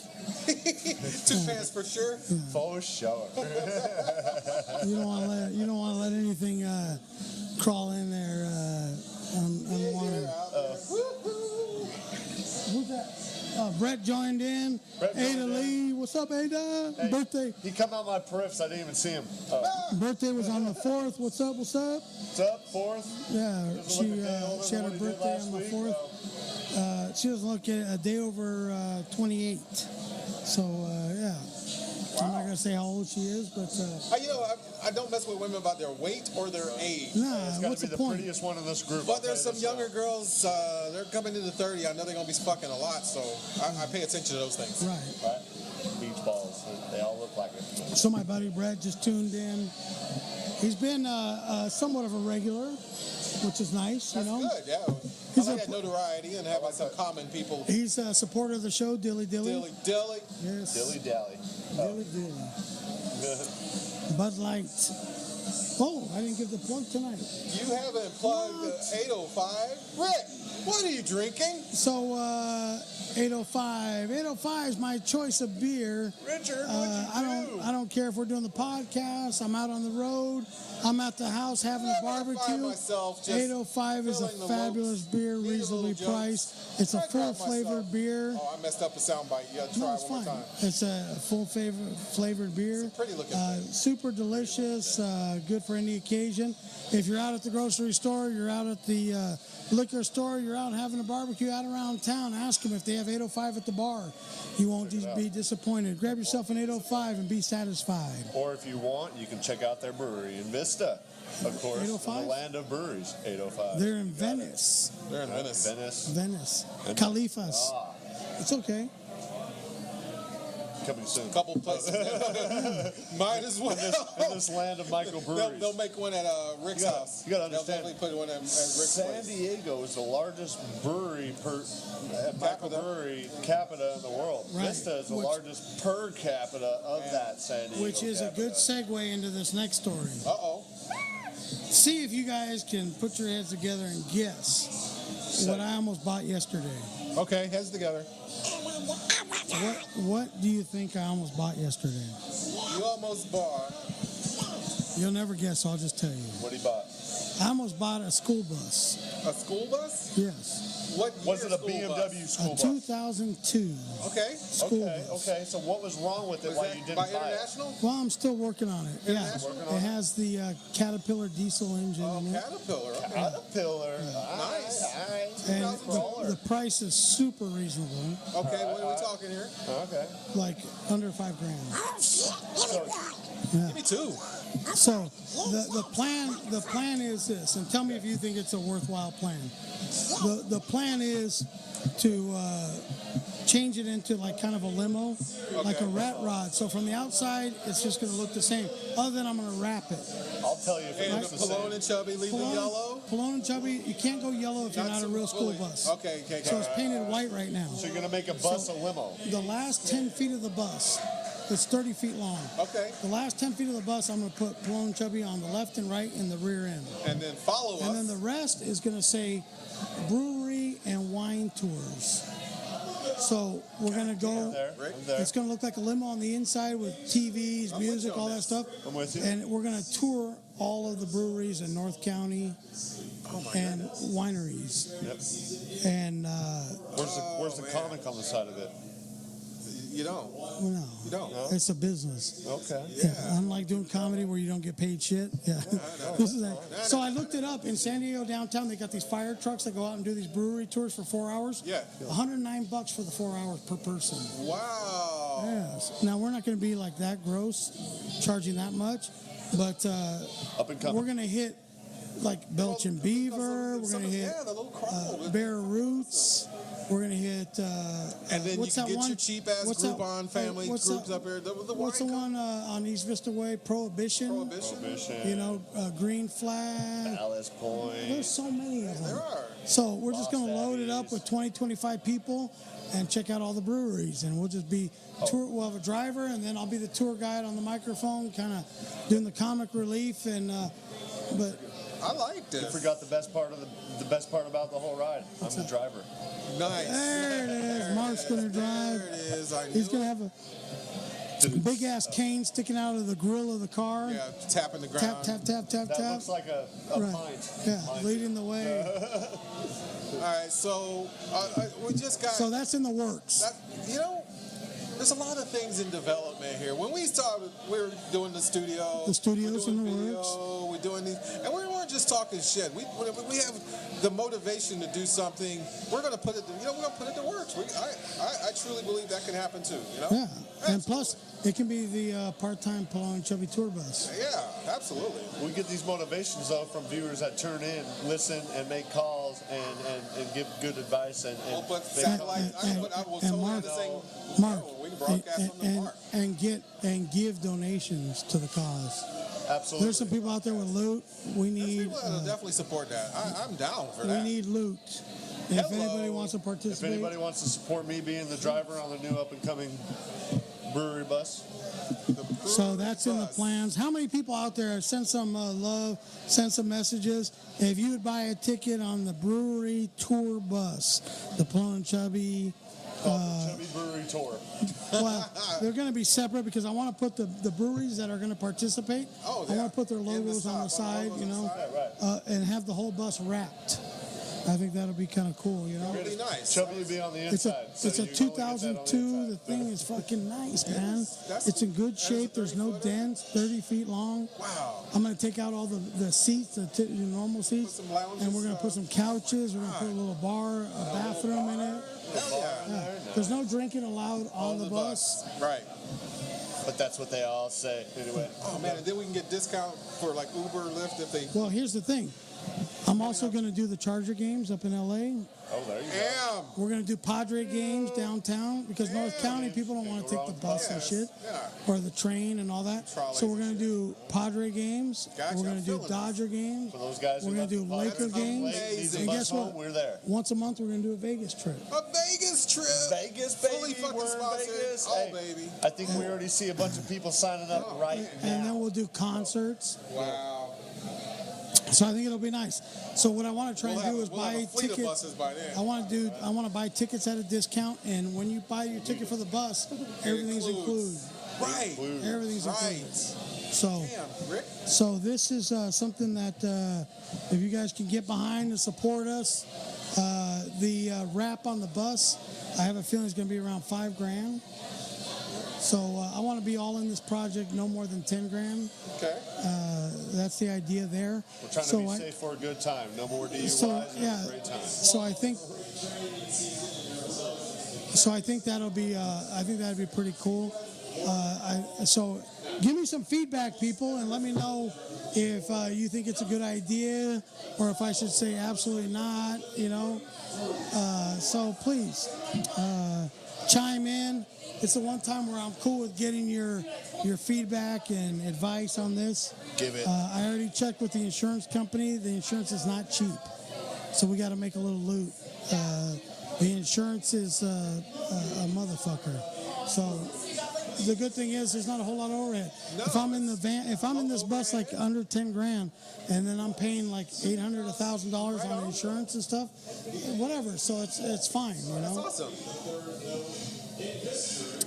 2 pants for sure. For sure. You don't want to let anything crawl in there unwanted. Who's that? Brett joined in. Brett Ada joined in. Lee, what's up, Ada? Hey, Birthday. He come out my periffs. I didn't even see him. Birthday was on the 4th. What's up? What's up, fourth? Yeah, Doesn't look a day older she had than her what he did birthday last on the week. 4th. She doesn't look a day over 28. So yeah, I'm not gonna say how old she is, but I don't mess with women about their weight or their age. nah. It's got to What's be the the point? prettiest one in this group. But there's I'll some tell you younger girls, they're coming into 30. I know they're going to be fucking a lot, so I pay attention to those things. Right. this. Right? Beach balls. They all look like it. So my buddy Brett just tuned in. He's been somewhat of a regular, which is nice, That's you know. good, yeah. I He's like a- that notoriety and having some common people. He's a supporter of the show, Dilly Dilly. Dilly dilly. Yes. Dilly dally. Dilly Dilly. Bud Light. Oh, I didn't give the plug tonight. You haven't plugged What? 805. Rick, what are you drinking? So 805. 805 is my choice of beer. Richard, I don't care if we're doing the podcast. I'm out on the road. I'm at the house having a Whenever I find barbecue. myself just 805 is a filling the fabulous ropes, beer, need a reasonably little jokes. priced. It's a I grab full myself. flavored beer. Oh, I messed up a soundbite. You got to try No, it it's one fine. more time. It's a full flavored beer. It's a pretty looking thing. Super delicious. Good for any occasion. If you're out at the grocery store, you're out at the liquor store, you're out having a barbecue out around town, ask them if they have 805 at the bar. You won't be disappointed. Grab yourself an 805 and be satisfied. Or if you want, you can check out their brewery in Vista. Of course, in 805? the land of breweries, 805. They're in Venice. They're in Venice. Venice. Califas. It's okay. Coming soon. Couple places. Might as well. In this land of microbreweries. They'll make one at Rick's You gotta- house. you gotta understand. They'll definitely put one at Rick's San place. Diego is the largest brewery microbrewery capita in the world. Right. Vista is the Which- largest per capita of that San Diego Which is a capita. good segue into this next story. Uh-oh. See if you guys can put your heads together and guess what I almost bought yesterday. Okay, heads together. What do you think I almost bought yesterday? You almost bought. You'll never guess, so I'll just tell you. What he bought? I almost bought a school bus. A school bus? Yes. What Was year it a school BMW bus? school A bus? 2002 Okay. school Okay, bus. okay. So what was wrong with it? Was Why that you didn't by buy it? International? Well, I'm still working on it. Yeah. International? It has the Caterpillar diesel engine Oh, in it. Caterpillar. Okay. Caterpillar. Nice. All right. And $2,000. the price is super reasonable, Okay, what are we talking here? Okay. like under $5,000. So, Give me two. So the plan is this, and tell me if you think it's a worthwhile plan. The plan is to change it into like kind of a limo, like a rat rod. So from the outside, it's just going to look the same. Other than I'm going to wrap it. I'll tell you if it And looks the the Pelon same. and Chubby leave the yellow. Pelon and Chubby, you can't go yellow if you're not a real school fully. bus. Okay. So it's painted white right now. So you're gonna make a bus a limo. The last 10 feet of the bus, it's 30 feet long. Okay. The last 10 feet of the bus, I'm going to put Pelon and Chubby on the left and right in the rear end. And then follow And then us. the rest is going to say brewery and wine tours. So we're going to go. There, Rick? I'm there. It's going to look like a limo on the inside with TVs, I'm with music, you on all that this. stuff. I'm with you. And we're going to tour all of the breweries in North County and wineries. Yep. And Where's the comic on the side of it? You don't. well, no, You don't. it's a business. Okay. Yeah, unlike doing comedy where you don't get paid shit. Yeah, this is that. So I looked it up in San Diego downtown. They got these fire trucks that go out and do these brewery tours for 4 hours. Yeah. $109 for the 4 hours per person. Wow. Yes. Now we're not going to be like that gross, charging that much, but Up and coming. we're going to hit like Belgian Beaver. We're going to hit the little crowd. Bare Roots. We're going to hit. And then what's you that can get one? your cheap ass What's that- Groupon family what's groups that- up here. The What's the wine one on East Vista Way? Prohibition. Prohibition. You know, Green Flag. Alice Point. There's so many of them. There are. So we're just going to Lost load it up Abbeys. with 20, 25 people and check out all the breweries. And we'll just be tour. We'll have a driver, and then I'll be the tour guide on the microphone, kind of doing the comic relief. And but I like this. You forgot the best part about the whole ride. I'm the driver. Nice. there it is. Mark's going to drive. There it is. I He's knew going to have a big ass cane sticking out of the grill of the car. Yeah, tapping the ground. Tap, tap, tap, tap, That tap. looks like a Right. pint. Yeah, Pint. leading the way. All right, so we just got. So that's in the works. You know, there's a lot of things in development here. When we started, we were doing the studio. The studio's we're doing in the video, works. We're doing these, and we weren't just talking shit. We have the motivation to do something. We're going to put it. We're going to put it to works. I truly believe that can happen too. You know. Yeah, and plus it can be the part-time Pelon and Chubby tour bus. Yeah, absolutely. We get these motivations though from viewers that turn in, listen, and make calls and give good advice and We'll put make- satellite. I will and totally Mark- the same. Mark, We can broadcast from the park. and give donations to the cause. Absolutely. There's some people out there with loot. We There's need people that'll definitely support that. I'm down for we that. need loot. And if Hello. anybody wants to If participate, anybody wants to support me being the driver on the new up and coming brewery bus, so that's in the bus. plans. How many people out there? Send some love. Send some messages. If you would buy a ticket on the brewery tour bus, the Pelon and Chubby. called the Chubby Brewery Tour. Well, they're going to be separate because I want to put the breweries that are going to participate. Oh, I yeah. want to put their In the logos on the side, side, logos you on the know, side. Right. and have the whole bus wrapped. I think that'll be kind of cool, you know. Really nice. Chubby will be on the It's inside. a so it's a you can only get that on the 2002. The inside. thing is fucking nice, man. That's- It's in good that is a shape. There's no 30-footer? dents. 30 feet long. Wow. I'm gonna take out all the seats, the normal seats, some lounges, and we're gonna put some couches. We're gonna put a little bar, a bathroom in it. Hell yeah. There's no drinking allowed on the bus. Right. But that's what they all say. Anyway. Oh man, and then we can get discount for like Uber, Lyft if they. Well, here's the thing. I'm also going to do the Charger games up in L.A. Oh, there you go. Damn. We're going to do Padre games downtown because North County people don't want to take the bus and shit or the train and all that. Trolleys So we're and going to do Padre games. Gotcha, We're going I'm to do feeling Dodger games. For those guys We're who going to do love Laker to bus home games. late, need to And bus guess home, what? we're there. Once a month, we're going to do a Vegas trip. A Vegas trip. Vegas, Fully baby. fucking We're in sponsored. Vegas. Oh, Hey, baby. I think we already see a bunch of people signing up right now. And then we'll do concerts. Wow. So I think it'll be nice. So what I want to try and do is we'll buy have a fleet of tickets. buses by then. I want to buy tickets at a discount, and when you buy your ticket for the bus, everything's included. Right. Everything's included. Right. So, Damn, Rick. so this is something that if you guys can get behind and support us, the wrap on the bus, I have a feeling it's going to be around $5,000. So I want to be all in this project, no more than $10,000. Okay. That's the idea there. We're trying to be safe for a good time. No more DUIs. So yeah, a great time. so I think that'll be that'd be pretty cool. So give me some feedback, people, and let me know if you think it's a good idea or if I should say absolutely not. You know, so please chime in. It's the one time where I'm cool with getting your feedback and advice on this. Give it. I already checked with the insurance company. The insurance is not cheap, so we got to make a little loot. The insurance is a motherfucker. So the good thing is there's not a whole lot of overhead. No. If I'm in the van, if I'm in this bus like under $10,000, and then I'm paying like $800, $1,000 on insurance and stuff, whatever. So it's fine, you know. That's awesome.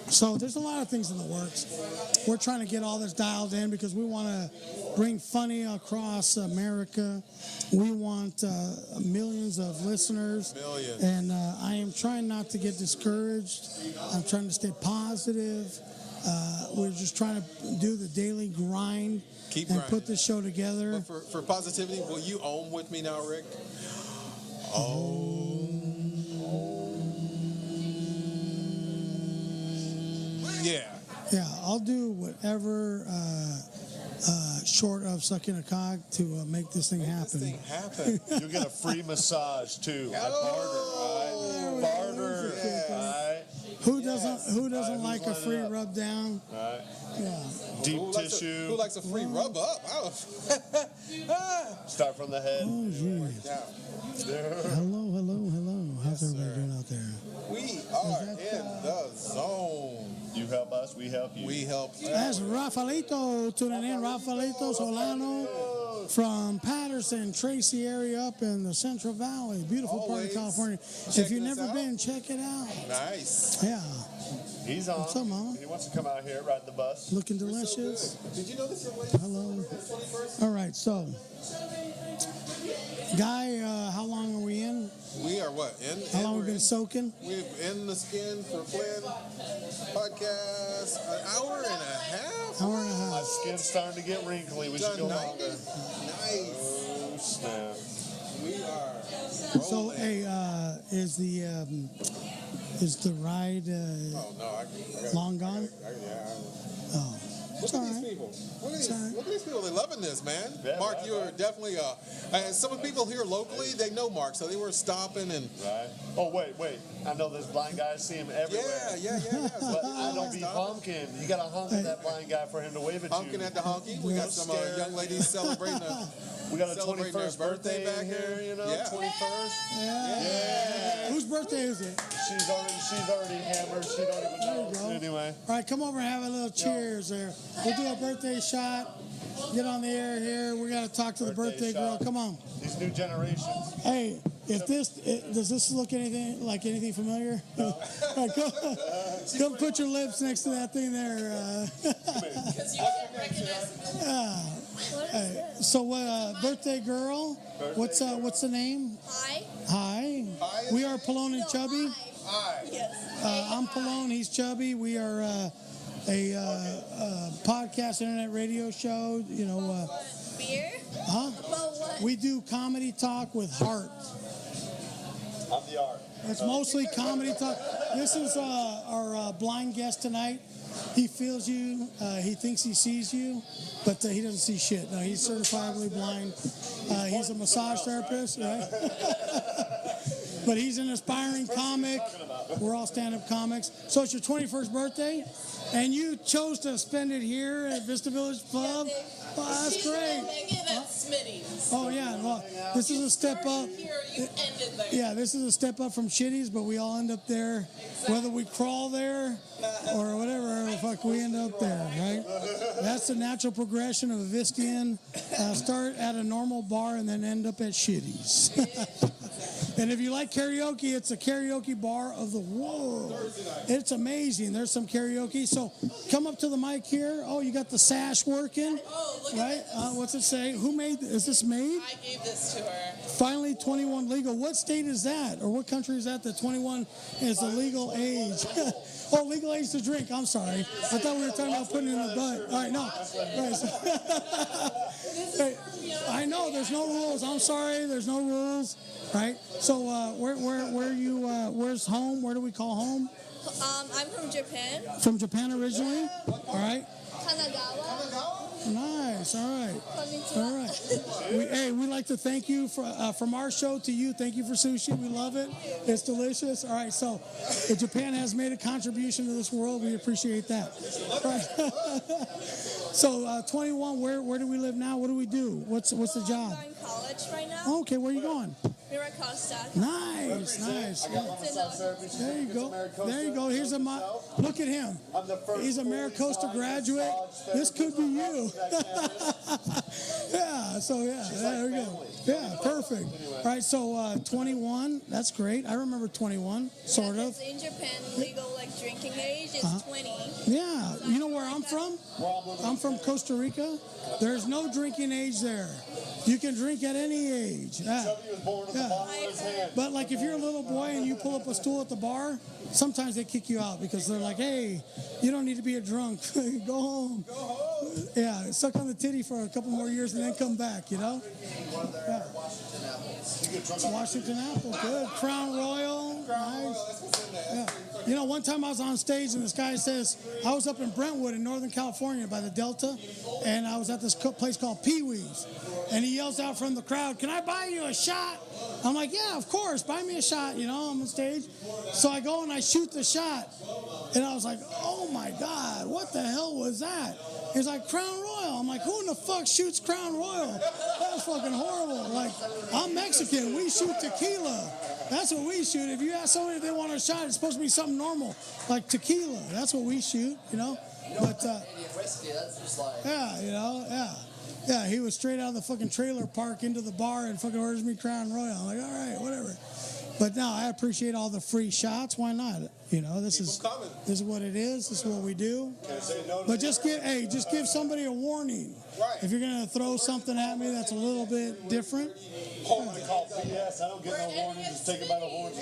So there's a lot of things in the works. We're trying to get all this dialed in because we want to bring funny across America. We want millions of listeners. Millions. And I am trying not to get discouraged. I'm trying to stay positive. We're just trying to do the daily grind Keep and grinding. put this show together. But for positivity, will you own with me now, Rick? Yeah. Yeah, I'll do whatever short of sucking a cock to make this thing happen. This thing happen. You'll get a free massage too. I barter. Barter. Alright. Who doesn't like a free rub down? Alright. Yeah. Deep Who tissue. likes a free rub up? Start from the head. Oh, geez. Hello. How's everybody doing out there? We are in the zone. You help us, we help you. We help. That's Rafaelito tuning in. Rafaelito Solano from Patterson, Tracy area up in the Central Valley. Beautiful part of Always California. If checking you've us never out. been, check it out. Nice. Yeah, He's on. What's up, Mama? He wants to come out here, ride the bus. looking delicious. Did you know this is Hello. All right, so, Guy, how long are we in? We are what? How long have we been soaking? We've in the skin for Flynn podcast an hour and a half. Hour and a My half. skin's starting to get wrinkly. We should go Done longer. Nice. Oh, snap. We are So, rolling. hey, is the ride Oh no, I got long gone? Oh, Look it's at all these right. people. Look at It's all right. these, look at these people. They're loving this, man. Yeah, Mark, right, you are right. definitely some of the people here locally, they know Mark, so they were stopping and Right. Oh, wait. I know this blind guy. I see him everywhere. yeah. But I don't be honking. You got to honk at that blind guy for him to wave at you. honking at the honky. We got some Scared. young ladies celebrating the We got a celebrating 21st their birthday birthday back in here, here. you know, Yeah. 21st. Yeah. Whose birthday is it? She's already hammered. She don't even know. There you go. Anyway, All right, come over and have a little cheers there. We'll do a birthday shot. Get on the air here. We got to talk to the birthday girl. shot. Come on. these new generations. Hey, does this look anything familiar? No. Come put your lips next to that thing there. Because you can't recognize. So, birthday girl. What's the name? Hi. Hi. We are Pelon and Chubby. Yes. I'm Pelon. He's Chubby. We are a podcast, internet radio show. You know, Beer? huh? But what? We do comedy talk with heart. I'm the art. It's mostly comedy talk. This is our blind guest tonight. He feels you. He thinks he sees you, but he doesn't see shit. No, he's certifiably blind. He's a massage therapist, right? But he's an aspiring comic. We're all stand-up comics. So it's your 21st birthday, and you chose to spend it here at Vista Village Pub. Well, that's She's great. Megan at Smitty's. Oh yeah, well, this is a step up. Here, you ended there. Yeah, this is a step up from Shitty's, but we all end up there. Whether we crawl there or whatever the fuck, we end up there, right? That's the natural progression of a Vistian. Start at a normal bar and then end up at Shitty's. And if you like karaoke, it's a karaoke bar of the world. It's amazing. There's some karaoke. So come up to the mic here. Oh, you got the sash working, Oh, look right? at What's it say? Who made? Is this made? I gave this to her. Finally 21 legal. What state is that? Or what country is that? That 21 is the legal age. Oh, legal age to drink. I'm sorry. I thought we were talking about putting it in the butt. All right, no. Right. Hey, I know there's no rules. I'm sorry. There's no rules. Right. So where you? Where's home? Where do we call home? I'm from Japan. From Japan originally. All right. Kanagawa. Nice. All right. Konnichiwa. All right. We'd like to thank you for from our show to you. Thank you for sushi. We love it. It's delicious. All right. So, if Japan has made a contribution to this world, we appreciate that. All right. So, 21. Where do we live now? What do we do? What's the job? I'm going to college right now. Okay. Where are you going? Miracosta. Nice, nice. I got one massage therapy. There you go. There you go. Here's a look at him. I'm the first He's a Maricosta graduate. This could be you. Yeah. So yeah, there we go. Yeah, perfect. All right. So 21. That's great. I remember 21, sort of. In Japan, legal like drinking age is 20. Yeah. You know where I'm from? I'm from Costa Rica. There's no drinking age there. You can drink at any age. Yeah. Chubby was born with a bottle in his hand. But like if you're a little boy and you pull up a stool at the bar, sometimes they kick you out because they're like, hey, you don't need to be a drunk. Go home. Yeah, suck on the titty for a couple more years and then come back, you know? Yeah. Washington Apple, good. Crown Royal, nice. Yeah. You know, one time I was on stage and this guy says, I was up in Brentwood in Northern California by the Delta, and I was at this place called Pee Wee's. And he yells out from the crowd, can I buy you a shot? I'm like, yeah, of course, buy me a shot, you know, I'm on stage. So I go and I shoot the shot. And I was like, oh my God, what the hell was that? He's like, Crown Royal. I'm like, who in the fuck shoots Crown Royal? That's fucking horrible. Like, I'm Mexican. We shoot tequila. That's what we shoot. If you ask somebody if they want a shot, it's supposed to be something normal, like tequila. That's what we shoot, you know? But, whiskey, that's just like... yeah, you know, yeah. Yeah, he was straight out of the fucking trailer park into the bar and fucking orders me Crown Royal. I'm like, all right, whatever. But no, I appreciate all the free shots. Why not? You know, this is what it is. This is what we do. But just give somebody a warning. Right. If you're gonna throw something at me that's a little bit different. Holy call BS. I don't get no warning. Just take it by the horns.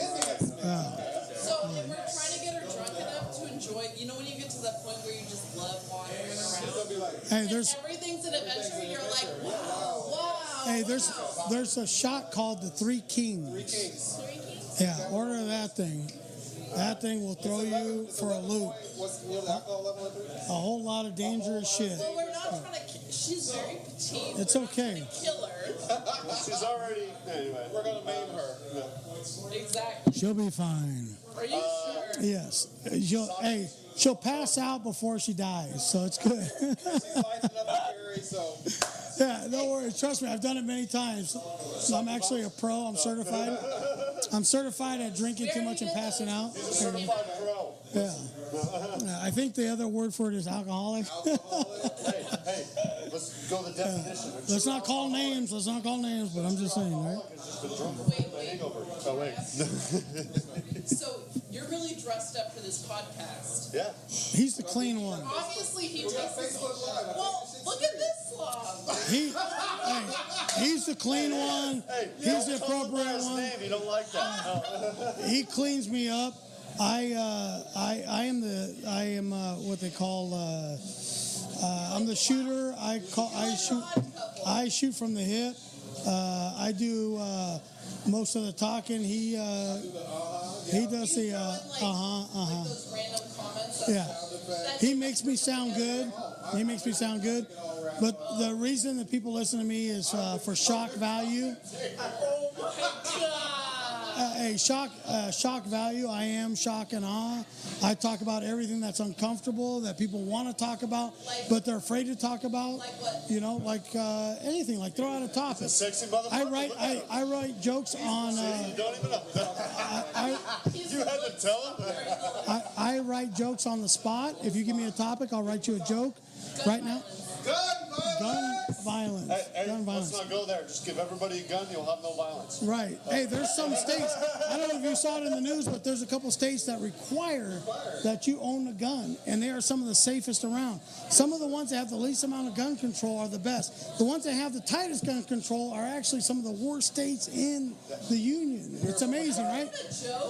So if we're trying to get her drunk enough to enjoy, you know when you get to that point where you just love wandering around? Hey, there's Everything's an adventure, you're like, wow. hey, there's a shot called the Three Kings. Yeah, order that thing. That thing will throw you for a loop. What's the alcohol level at 3? A whole lot of dangerous shit. Well, we're not trying to she's very petite. It's okay. Kill her. She's already... Anyway. We're going to maim her. Exactly. She'll be fine. Are you sure? Yes. She'll pass out before she dies, so it's good. She's light enough to carry, so... Yeah, don't worry. Trust me, I've done it many times. So I'm actually a pro. I'm certified. I'm certified at drinking too much and passing out. Certified pro. Yeah. I think the other word for it is alcoholic. Hey, let's go the definition. Let's not call names. But I'm just saying, right? Oh, wait. So you're really dressed up for this podcast. Yeah. He's the clean one. Obviously, he takes this. Well, look at this slob. He's the clean one. Hey, He's the appropriate one. name. You don't like that. He cleans me up. I am what they call I'm the shooter. I shoot from the hip. I do most of the talking. He does the Like those random comments. yeah. He makes me sound good. But the reason that people listen to me is for shock value. Oh my God. Shock value. I am shock and awe. I talk about everything that's uncomfortable that people want to talk about, but they're afraid to talk about. Like what? You know, like anything. Like throw out a topic. Sexy motherfucker. I write jokes on. You don't even know. You had to tell him. I write jokes on the spot. If you give me a topic, I'll write you a joke. Right now. Gun violence. Gun violence. Let's not go there. Just give everybody a gun. You'll have no violence. Right. Hey, there's some states, I don't know if you saw it in the news, but there's a couple states that require that you own a gun, and they are some of the safest around. Some of the ones that have the least amount of gun control are the best. The ones that have the tightest gun control are actually some of the worst states in the union. It's amazing, right?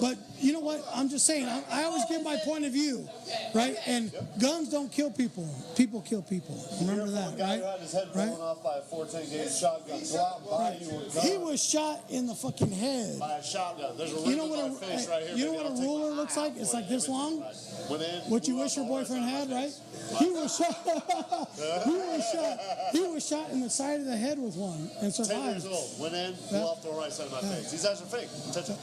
But you know what? I'm just saying, I always give my point of view, right? And guns don't kill people. People kill people. Remember that, Guy right? who had his head blown off by a 14-gauge shotgun. Go out and buy you a gun. He was shot in the fucking head. By a shotgun. There's a You ring know in my face right here. you know Maybe what a I'll take ruler it. looks like? It's like this long. Went in, What you blew wish out your the left boyfriend side of had, my right? face. He was shot. He was shot in the side of the head with one and 10 years survived. old. Went in, blew off the right side of my face. These eyes are fake. Touch it.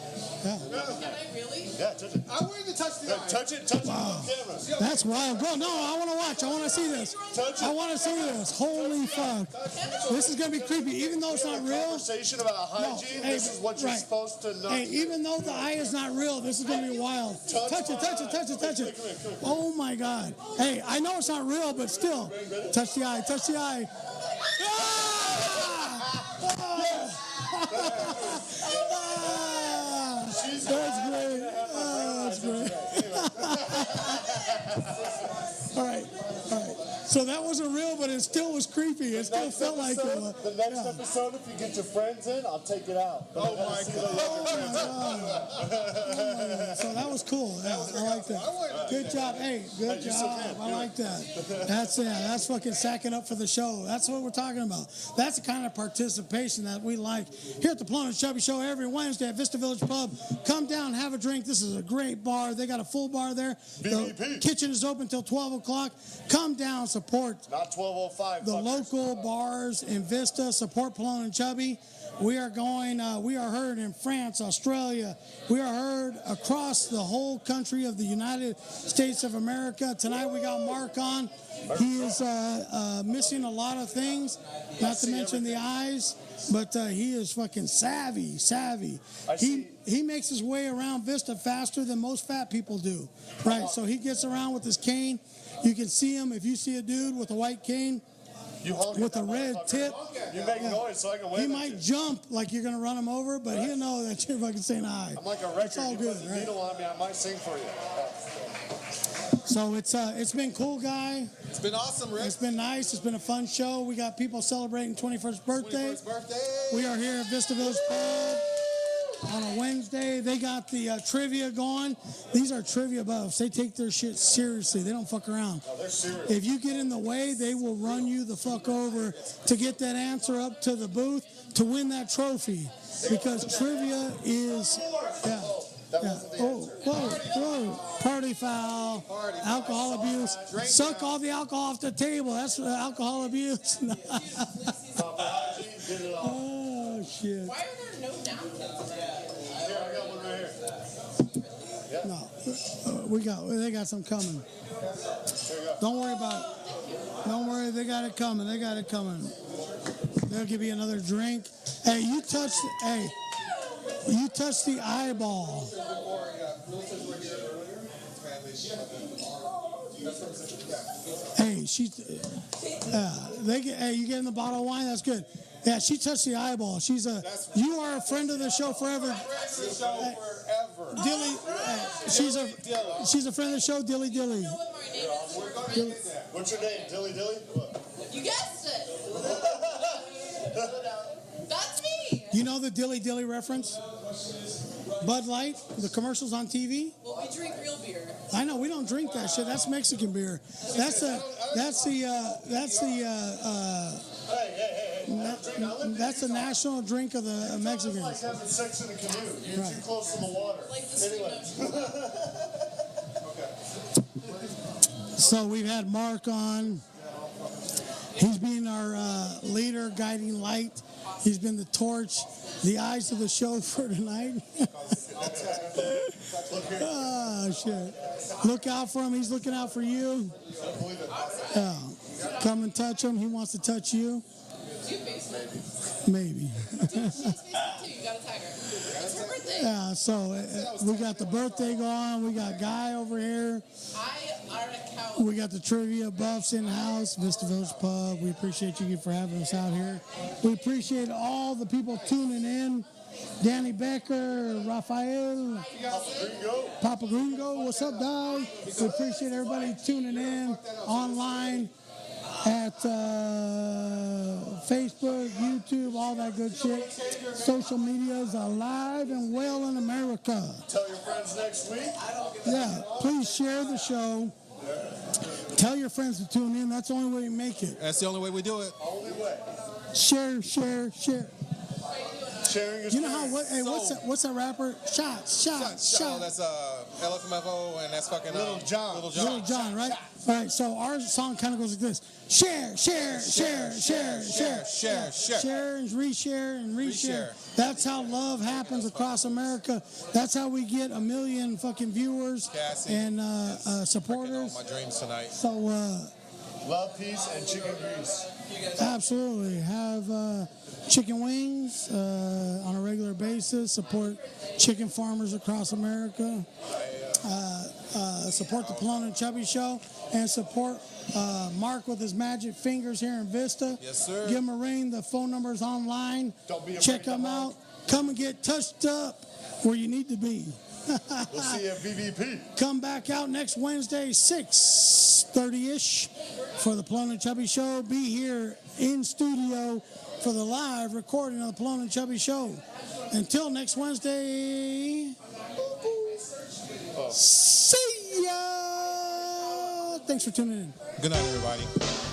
Yeah. Can I really? Yeah, touch it. I wanted to touch the eye. Touch it on camera. That's wild. Go. No, I want to watch. I want to see this. I want to see this. Holy fuck. This is going to be creepy. Even though it's not real. Conversation about hygiene, this is what you're supposed to know. Hey, even though the eye is not real, this is going to be wild. Touch it. Oh my God. Hey, I know it's not real, but still. Touch the eye. Touch the eye. That's great. That's great. All right. So that wasn't real, but it still was creepy. It still felt like it. The next episode, if you get your friends in, I'll take it out. Oh my God. So that was cool. Yeah, I like that. Good job. Hey, good job. I like that. That's it. That's fucking sacking up for the show. That's what we're talking about. That's the kind of participation that we like. Here at the Pelon and Chubby Show every Wednesday at Vista Village Pub. Come down, have a drink. This is a great bar. They got a full bar there. The kitchen is open till 12 o'clock. Come down, support. Not 12:05. The local bars in Vista. Support Pelon and Chubby. We are heard in France, Australia. We are heard across the whole country of the United States of America. Tonight we got Mark on. He is missing a lot of things, not to mention the eyes, but he is fucking savvy. He makes his way around Vista faster than most fat people do. Right, so he gets around with his cane. You can see him if you see a dude with a white cane. With a red tip. You make noise so I can wave. He might jump like you're going to run him over, but he'll know that you're fucking saying hi. I'm like a record. It's all You good, put the right? needle on me, I might sing for you. So it's been cool, guy. It's been awesome, Rick. It's been nice. It's been a fun show. We got people celebrating 21st birthday. We are here at Vista Village Pub on a Wednesday. They got the trivia going. These are trivia buffs. They take their shit seriously. They don't fuck around. Oh, they're serious. If you get in the way, they will run you the fuck over to get that answer up to the booth to win that trophy. Because trivia is... Whoa. Party foul. Alcohol abuse. Suck all the alcohol off the table. That's alcohol abuse. Oh, shit. Why are there no napkins? Here, I got one right here. No. They got some coming. Don't worry about it. Don't worry. They got it coming. They'll give you another drink. Hey, you touched the eyeball. Hey, you getting the bottle of wine? That's good. Yeah, she touched the eyeball. You are a friend of the show forever. Dilly, she's a friend of the show, Dilly. What's your name? Dilly? You guessed it. That's me. You know the Dilly reference? Bud Light, the commercials on TV. Well, we drink real beer. I know we don't drink that shit. That's Mexican beer. That's the national drink of the Mexicans. It's like having sex in a canoe. You're too close to the water. Like the Anyway. So we've had Mark on. He's been our leader, guiding light. He's been the torch, the eyes of the show for tonight. Oh, shit. Look out for him. He's looking out for you. Yeah. Come and touch him. He wants to touch you. Maybe. You got a tiger. It's her birthday. Yeah, so we got the birthday going. We got Guy over here. Ai Arakawa. We got the trivia buffs in the house, Vista Village Pub. We appreciate you for having us out here. We appreciate all the people tuning in. Danny Becker, Rafael, Papa Gringo. What's up, dog? We appreciate everybody tuning in online at Facebook, YouTube, all that good shit. Social media is alive and well in America. Tell your friends next week. Yeah, please share the show. Tell your friends to tune in. That's the only way we make it. That's the only way we do it. Only way. Share. Sharing is You know how caring. what? Hey, what's that rapper? Shots. Oh, that's LFMFO, and that's fucking Little John. Little John, right? All right. So our song kind of goes like this: share, share, share and reshare and reshare. That's how love happens across America. That's how we get 1 million fucking viewers Cassie, and All supporters. my dreams tonight. So Love, peace, and chicken grease. absolutely have chicken wings on a regular basis. Support chicken farmers across America. Support the Pelon and Chubby show, and support Mark with his magic fingers here in Vista. Yes, sir. Give him a ring. The phone number's online. Don't be afraid Check to them hug. out. Come and get touched up where you need to be. We'll see you at BVP. Come back out next Wednesday, 6:30-ish, for the Pelon and Chubby show. Be here in studio for the live recording of the Pelon and Chubby show. Until next Wednesday, see ya. Thanks for tuning in. Good night, everybody.